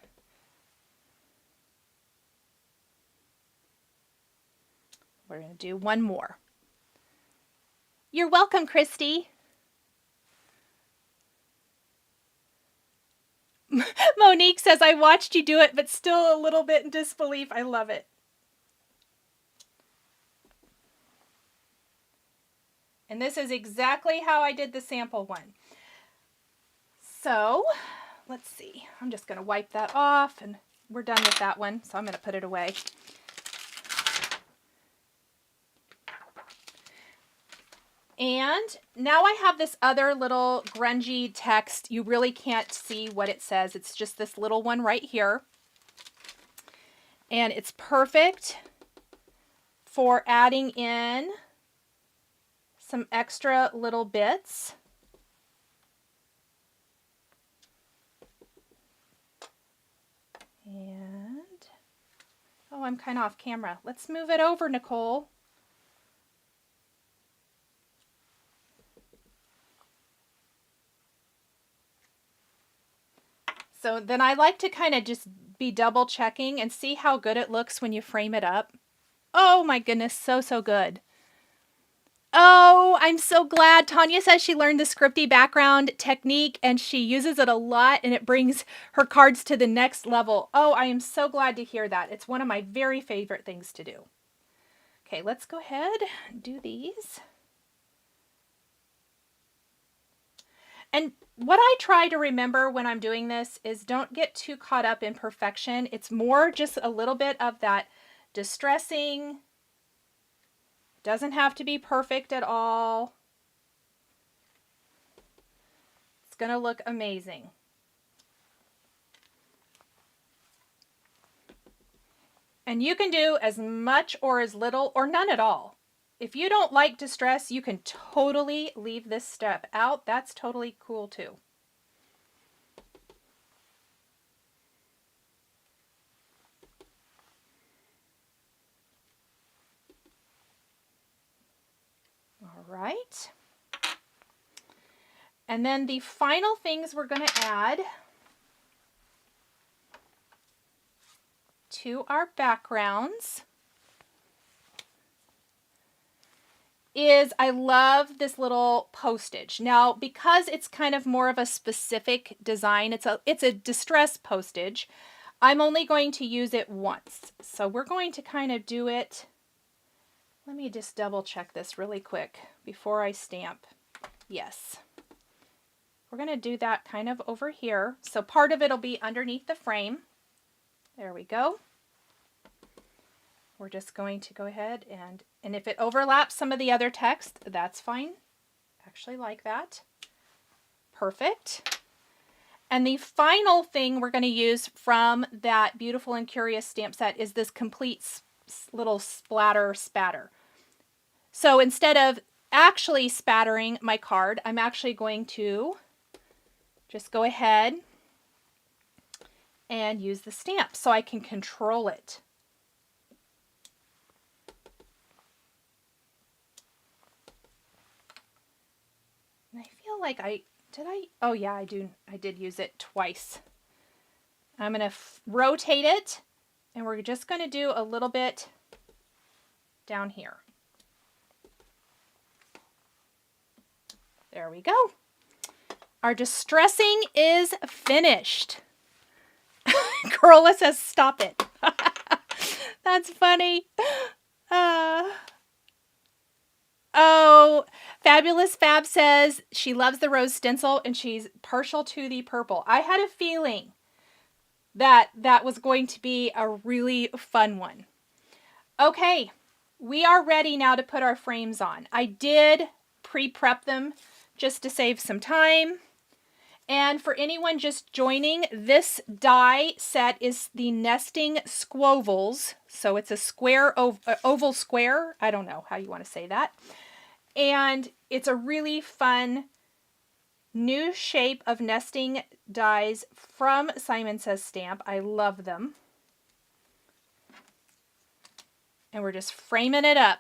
We're going to do one more. You're welcome, Christy. Monique says, I watched you do it, but still a little bit in disbelief. I love it. And this is exactly how I did the sample one. So let's see. I'm just going to wipe that off and we're done with that one. So I'm going to put it away. And now I have this other little grungy text. You really can't see what it says. It's just this little one right here. And it's perfect for adding in some extra little bits. And, oh, I'm kind of off camera. Let's move it over, Nicole. So then I like to kind of just be double checking and see how good it looks when you frame it up. Oh my goodness, so, so good. Oh, I'm so glad. Tanya says she learned the scripty background technique and she uses it a lot and it brings her cards to the next level. Oh, I am so glad to hear that. It's one of my very favorite things to do. Okay, let's go ahead and do these. And what I try to remember when I'm doing this is don't get too caught up in perfection. It's more just a little bit of that distressing. Doesn't have to be perfect at all. It's going to look amazing. And you can do as much or as little or none at all. If you don't like distress, you can totally leave this step out. That's totally cool too. All right. And then the final things we're going to add to our backgrounds is I love this little postage. Now, because it's kind of more of a specific design, it's a distress postage, I'm only going to use it once. So we're going to kind of do it. Let me just double check this really quick before I stamp. Yes. We're going to do that kind of over here. So part of it will be underneath the frame. There we go. We're just going to go ahead and if it overlaps some of the other text, that's fine. Actually like that. Perfect. And the final thing we're going to use from that Beautiful and Curious stamp set is this complete little splatter spatter. So instead of actually spattering my card, I'm actually going to just go ahead and use the stamp so I can control it. And I feel like oh yeah, I did use it twice. I'm going to rotate it and we're just going to do a little bit down here. There we go. Our distressing is finished. Corolla says, stop it. That's funny. Oh, Fabulous Fab says she loves the rose stencil and she's partial to the purple. I had a feeling that that was going to be a really fun one. Okay, we are ready now to put our frames on. I did pre-prep them just to save some time. And for anyone just joining, this die set is the Nesting Squovels. So it's a square, oval square. I don't know how you want to say that. And it's a really fun new shape of nesting dies from Simon Says Stamp. I love them. And we're just framing it up.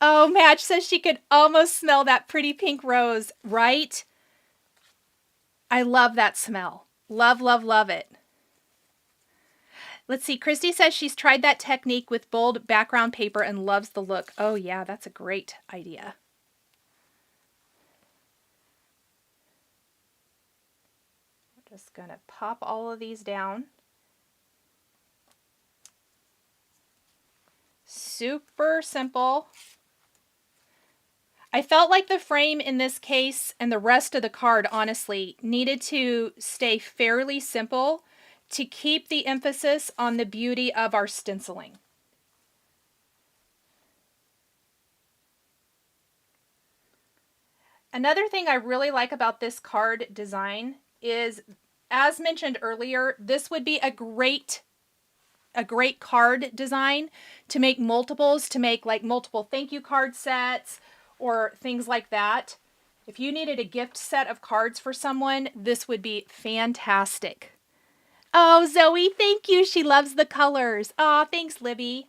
Oh, Madge says she could almost smell that pretty pink rose, right? I love that smell. Love, love, love it. Let's see. Christy says she's tried that technique with bold background paper and loves the look. Oh, yeah, that's a great idea. I'm just going to pop all of these down. Super simple. I felt like the frame in this case and the rest of the card, honestly, needed to stay fairly simple to keep the emphasis on the beauty of our stenciling. Another thing I really like about this card design is, as mentioned earlier, this would be a great card design to make multiples, to make like multiple thank you card sets or things like that. If you needed a gift set of cards for someone, this would be fantastic. Oh, Zoe, thank you. She loves the colors. Oh, thanks, Libby.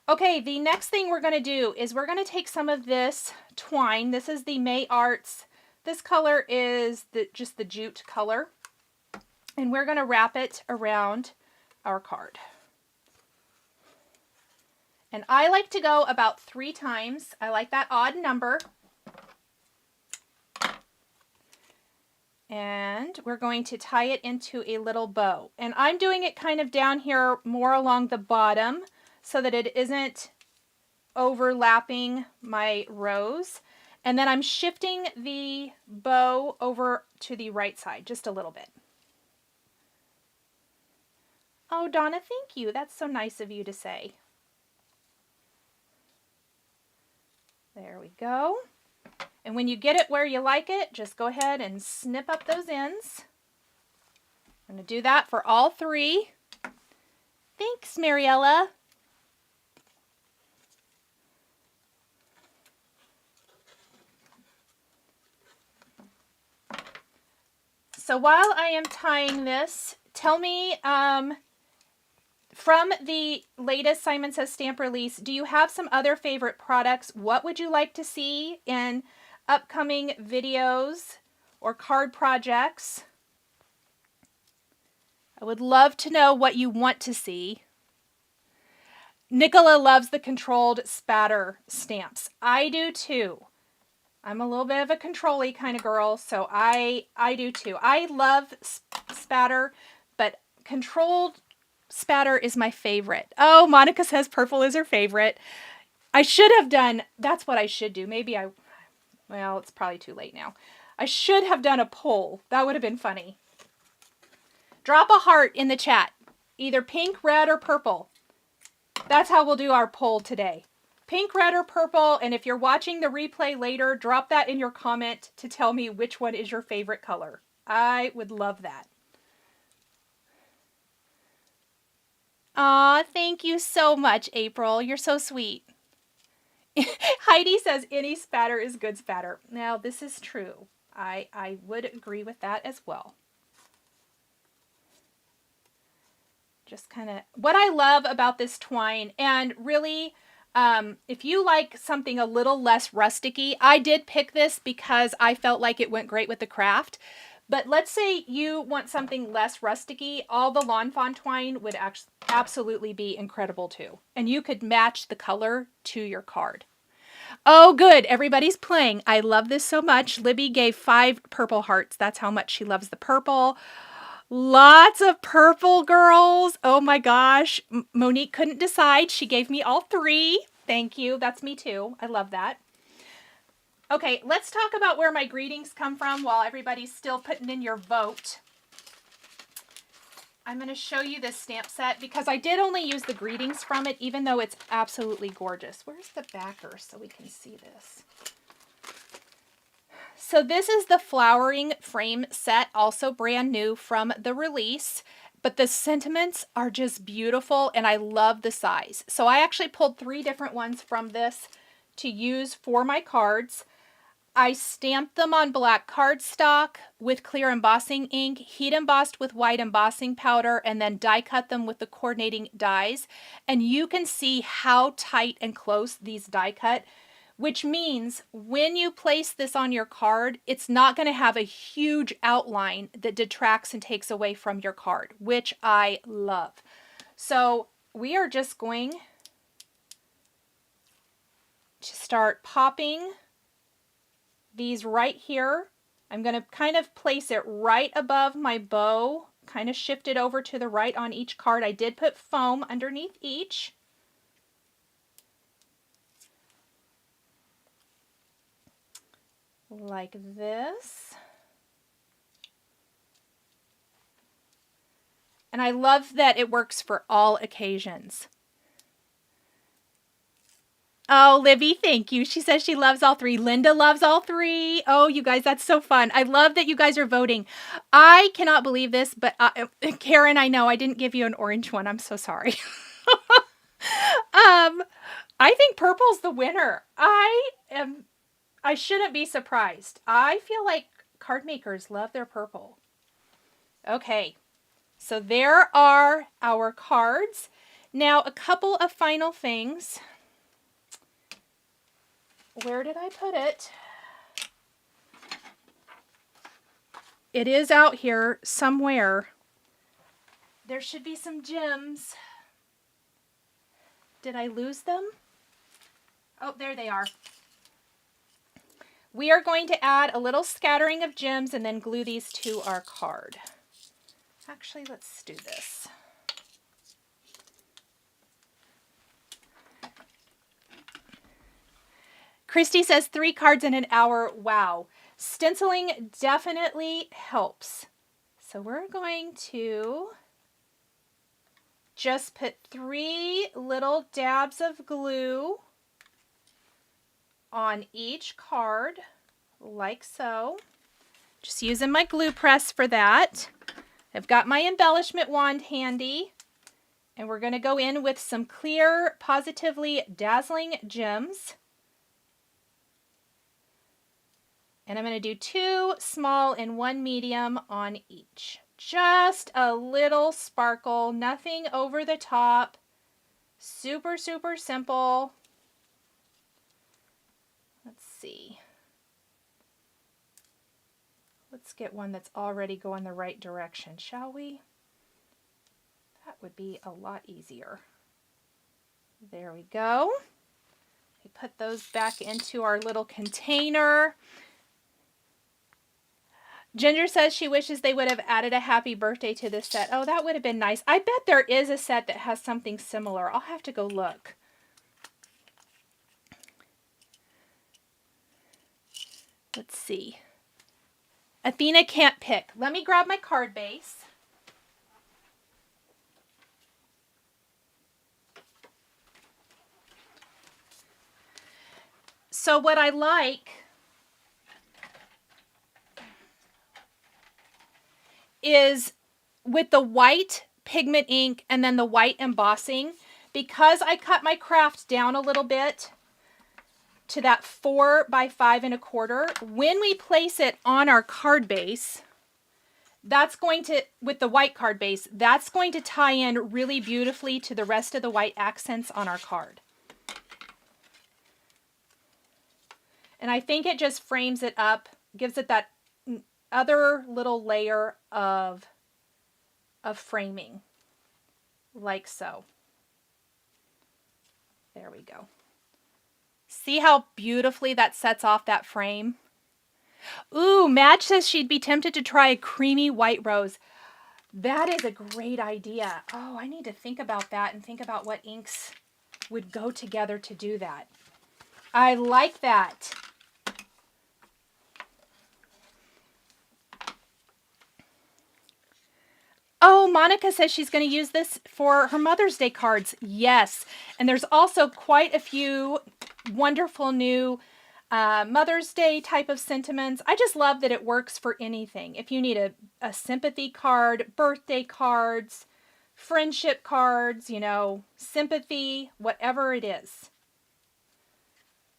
Okay, the next thing we're going to do is we're going to take some of this twine. This is the May Arts. This color is just the jute color. And we're going to wrap it around our card. And I like to go about 3 times. I like that odd number. And we're going to tie it into a little bow. And I'm doing it kind of down here more along the bottom so that it isn't overlapping my rows. And then I'm shifting the bow over to the right side just a little bit. Oh, Donna, thank you. That's so nice of you to say. There we go. And when you get it where you like it, just go ahead and snip up those ends. I'm going to do that for all 3. Thanks, Mariella. So while I am tying this, tell me, from the latest Simon Says stamp release, do you have some other favorite products? What would you like to see in upcoming videos or card projects? I would love to know what you want to see. Nicola loves the controlled spatter stamps. I do too. I'm a little bit of a control-y kind of girl, so I do too. I love spatter, but controlled spatter is my favorite. Oh, Monica says purple is her favorite. I should have done, that's what I should do. Maybe well, it's probably too late now. I should have done a poll. That would have been funny. Drop a heart in the chat. Either pink, red, or purple. That's how we'll do our poll today. Pink, red, or purple. And if you're watching the replay later, drop that in your comment to tell me which one is your favorite color. I would love that. Aw, thank you so much, April. You're so sweet. Heidi says any spatter is good spatter. Now, this is true. I would agree with that as well. Just kind of what I love about this twine, and really, if you like something a little less rusticy, I did pick this because I felt like it went great with the craft. But let's say you want something less rusticy, all the Lawn Fawn twine would absolutely be incredible too. And you could match the color to your card. Oh, good. Everybody's playing. I love this so much. Libby gave 5 purple hearts. That's how much she loves the purple. Lots of purple, girls. Oh my gosh. Monique couldn't decide. She gave me all 3. Thank you. That's me too. I love that. Okay, let's talk about where my greetings come from while everybody's still putting in your vote. I'm going to show you this stamp set because I did only use the greetings from it, even though it's absolutely gorgeous. Where's the backer so we can see this? So this is the flowering frame set, also brand new from the release, but the sentiments are just beautiful and I love the size. So I actually pulled 3 different ones from this to use for my cards. I stamped them on black cardstock with clear embossing ink, heat embossed with white embossing powder, and then die cut them with the coordinating dies. And you can see how tight and close these die cut. which means when you place this on your card, it's not going to have a huge outline that detracts and takes away from your card, which I love. So we are just going to start popping these right here. I'm going to kind of place it right above my bow, kind of shift it over to the right on each card. I did put foam underneath each. Like this. And I love that it works for all occasions. Oh, Libby, thank you. She says she loves all three. Linda loves all three. Oh, you guys, that's so fun. I love that you guys are voting. I cannot believe this, but Karen, I know I didn't give you an orange one. I'm so sorry. I think purple's the winner. I shouldn't be surprised. I feel like card makers love their purple. Okay, so there are our cards. Now, a couple of final things. Where did I put it? It is out here somewhere. There should be some gems. Did I lose them? Oh, there they are. We are going to add a little scattering of gems and then glue these to our card. Actually, let's do this. Christy says 3 cards in an hour. Wow. Stenciling definitely helps. So we're going to just put 3 little dabs of glue on each card, like so. Just using my glue press for that. I've got my embellishment wand handy, and we're going to go in with some clear, positively dazzling gems. And I'm going to do 2 small and 1 medium on each. Just a little sparkle, nothing over the top. Super, super simple. Let's see. Let's get one that's already going the right direction, shall we? That would be a lot easier. There we go. We put those back into our little container. Ginger says she wishes they would have added a happy birthday to this set. Oh, that would have been nice. I bet there is a set that has something similar. I'll have to go look. Let's see. Athena can't pick. Let me grab my card base. So what I like is with the white pigment ink and then the white embossing, because I cut my craft down a little bit to that 4 by 5 1/4, when we place it on our card base, that's going to, with the white card base, that's going to tie in really beautifully to the rest of the white accents on our card. And I think it just frames it up, gives it that other little layer of framing, like so. There we go. See how beautifully that sets off that frame? Ooh, Madge says she'd be tempted to try a creamy white rose. That is a great idea. Oh, I need to think about that and think about what inks would go together to do that. I like that. Oh, Monica says she's going to use this for her Mother's Day cards. Yes. And there's also quite a few wonderful new Mother's Day type of sentiments. I just love that it works for anything. If you need a sympathy card, birthday cards, friendship cards, you know, sympathy, whatever it is.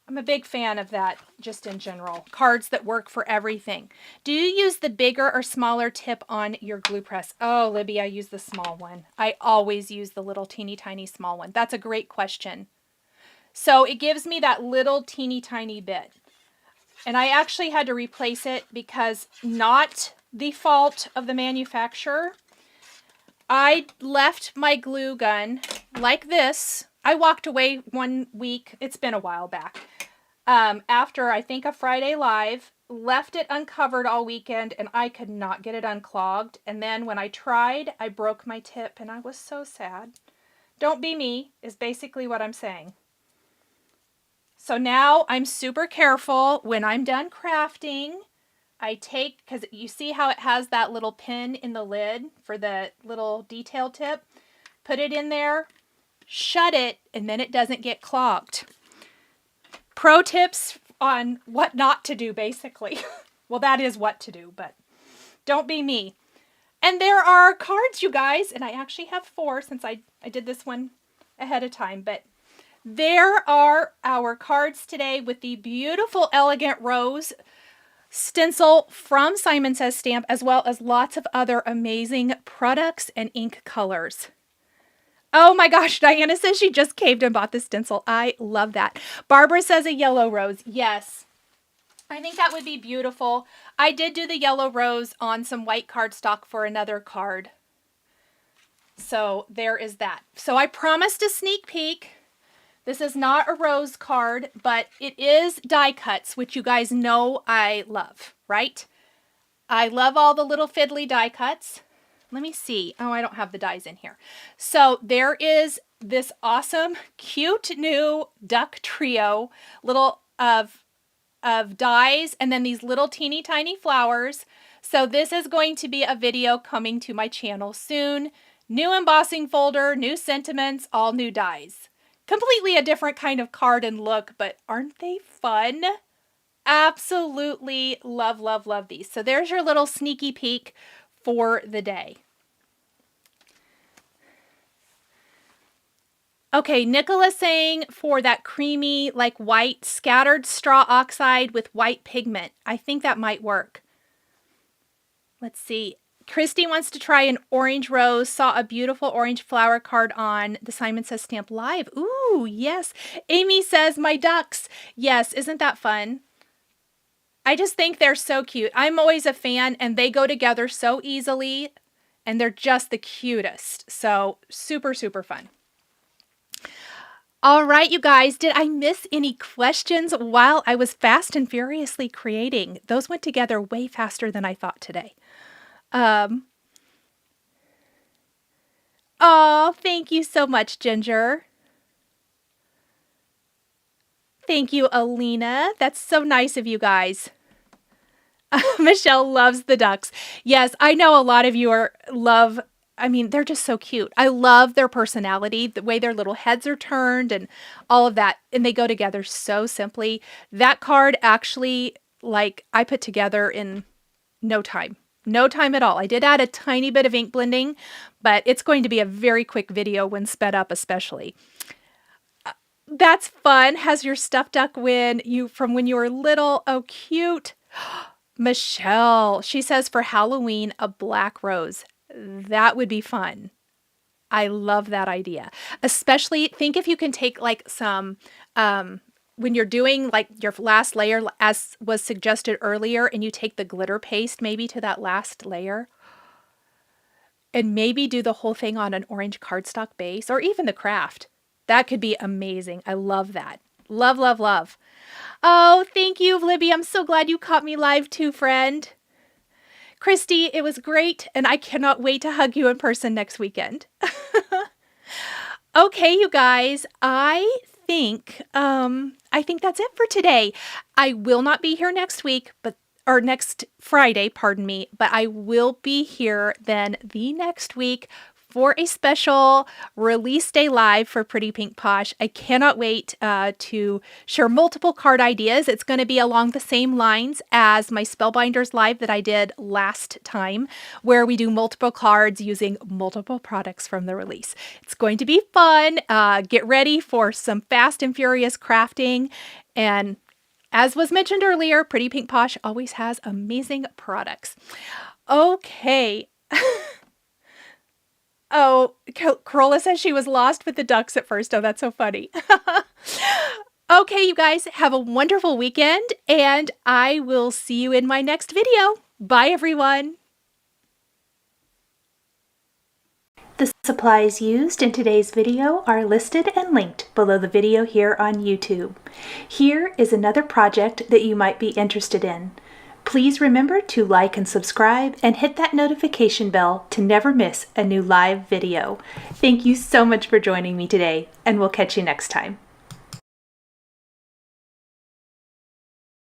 I'm a big fan of that just in general. Cards that work for everything. Do you use the bigger or smaller tip on your glue press? Oh, Libby, I use the small one. I always use the little teeny tiny small one. That's a great question. So it gives me that little teeny tiny bit. And I actually had to replace it because not the fault of the manufacturer. I left my glue gun like this. I walked away one week. It's been a while back. After I think a Friday Live, left it uncovered all weekend and I could not get it unclogged. And then when I tried, I broke my tip and I was so sad. Don't be me is basically what I'm saying. So now I'm super careful when I'm done crafting. I take, because you see how it has that little pin in the lid for the little detail tip, put it in there, shut it, and then it doesn't get clogged. Pro tips on what not to do, basically. Well, that is what to do, but don't be me. And there are cards, you guys, and I actually have 4 since I did this one ahead of time, but there are our cards today with the beautiful Elegant Rose stencil from Simon Says Stamp, as well as lots of other amazing products and ink colors. Oh my gosh, Diana says she just caved and bought the stencil. I love that. Barbara says a yellow rose. Yes, I think that would be beautiful. I did do the yellow rose on some white cardstock for another card. So there is that. So I promised a sneak peek. This is not a rose card, but it is die cuts, which you guys know I love, right? I love all the little fiddly die cuts. Let me see. Oh, I don't have the dies in here. So there is this awesome, cute new duck trio, little of dies, and then these little teeny tiny flowers. So this is going to be a video coming to my channel soon. New embossing folder, new sentiments, all new dies. Completely a different kind of card and look, but aren't they fun? Absolutely love, love, love these. So there's your little sneaky peek for the day. Okay, Nicholas saying for that creamy, like white, scattered straw oxide with white pigment. I think that might work. Let's see. Christy wants to try an orange rose. Saw a beautiful orange flower card on the Simon Says Stamp Live. Ooh, yes. Amy says, my ducks. Yes, isn't that fun? I just think they're so cute. I'm always a fan, and they go together so easily, and they're just the cutest. So super, super fun. All right, you guys, did I miss any questions while I was fast and furiously creating? Those went together way faster than I thought today. Oh, thank you so much, Ginger. Thank you, Alina. That's so nice of you guys. Michelle loves the ducks. Yes, I know a lot of you I mean, they're just so cute. I love their personality, the way their little heads are turned and all of that. And they go together so simply. That card actually, like, I put together in no time. No time at all. I did add a tiny bit of ink blending, but it's going to be a very quick video when sped up especially. That's fun. Has your stuffed duck from when you were little. Oh, cute. Michelle, she says for Halloween, a black rose. That would be fun. I love that idea. Especially think if you can take like some, when you're doing like your last layer, as was suggested earlier, and you take the glitter paste maybe to that last layer and maybe do the whole thing on an orange cardstock base or even the kraft. That could be amazing. I love that. Love, love, love. Oh, thank you, Libby. I'm so glad you caught me live too, friend. Christy, it was great, and I cannot wait to hug you in person next weekend. Okay, you guys, I think that's it for today. I will not be here next week, or next Friday, pardon me, but I will be here then the next week for a special release day live for Pretty Pink Posh. I cannot wait to share multiple card ideas. It's going to be along the same lines as my Spellbinders live that I did last time, where we do multiple cards using multiple products from the release. It's going to be fun. Get ready for some fast and furious crafting. And as was mentioned earlier, Pretty Pink Posh always has amazing products. Okay. Oh, Corolla says she was lost with the ducks at first. Oh, that's so funny. Okay, you guys, have a wonderful weekend, and I will see you in my next video. Bye, everyone. The supplies used in today's video are listed and linked below the video here on YouTube. Here is another project that you might be interested in. Please remember to like and subscribe and hit that notification bell to never miss a new live video. Thank you so much for joining me today, and we'll catch you next time.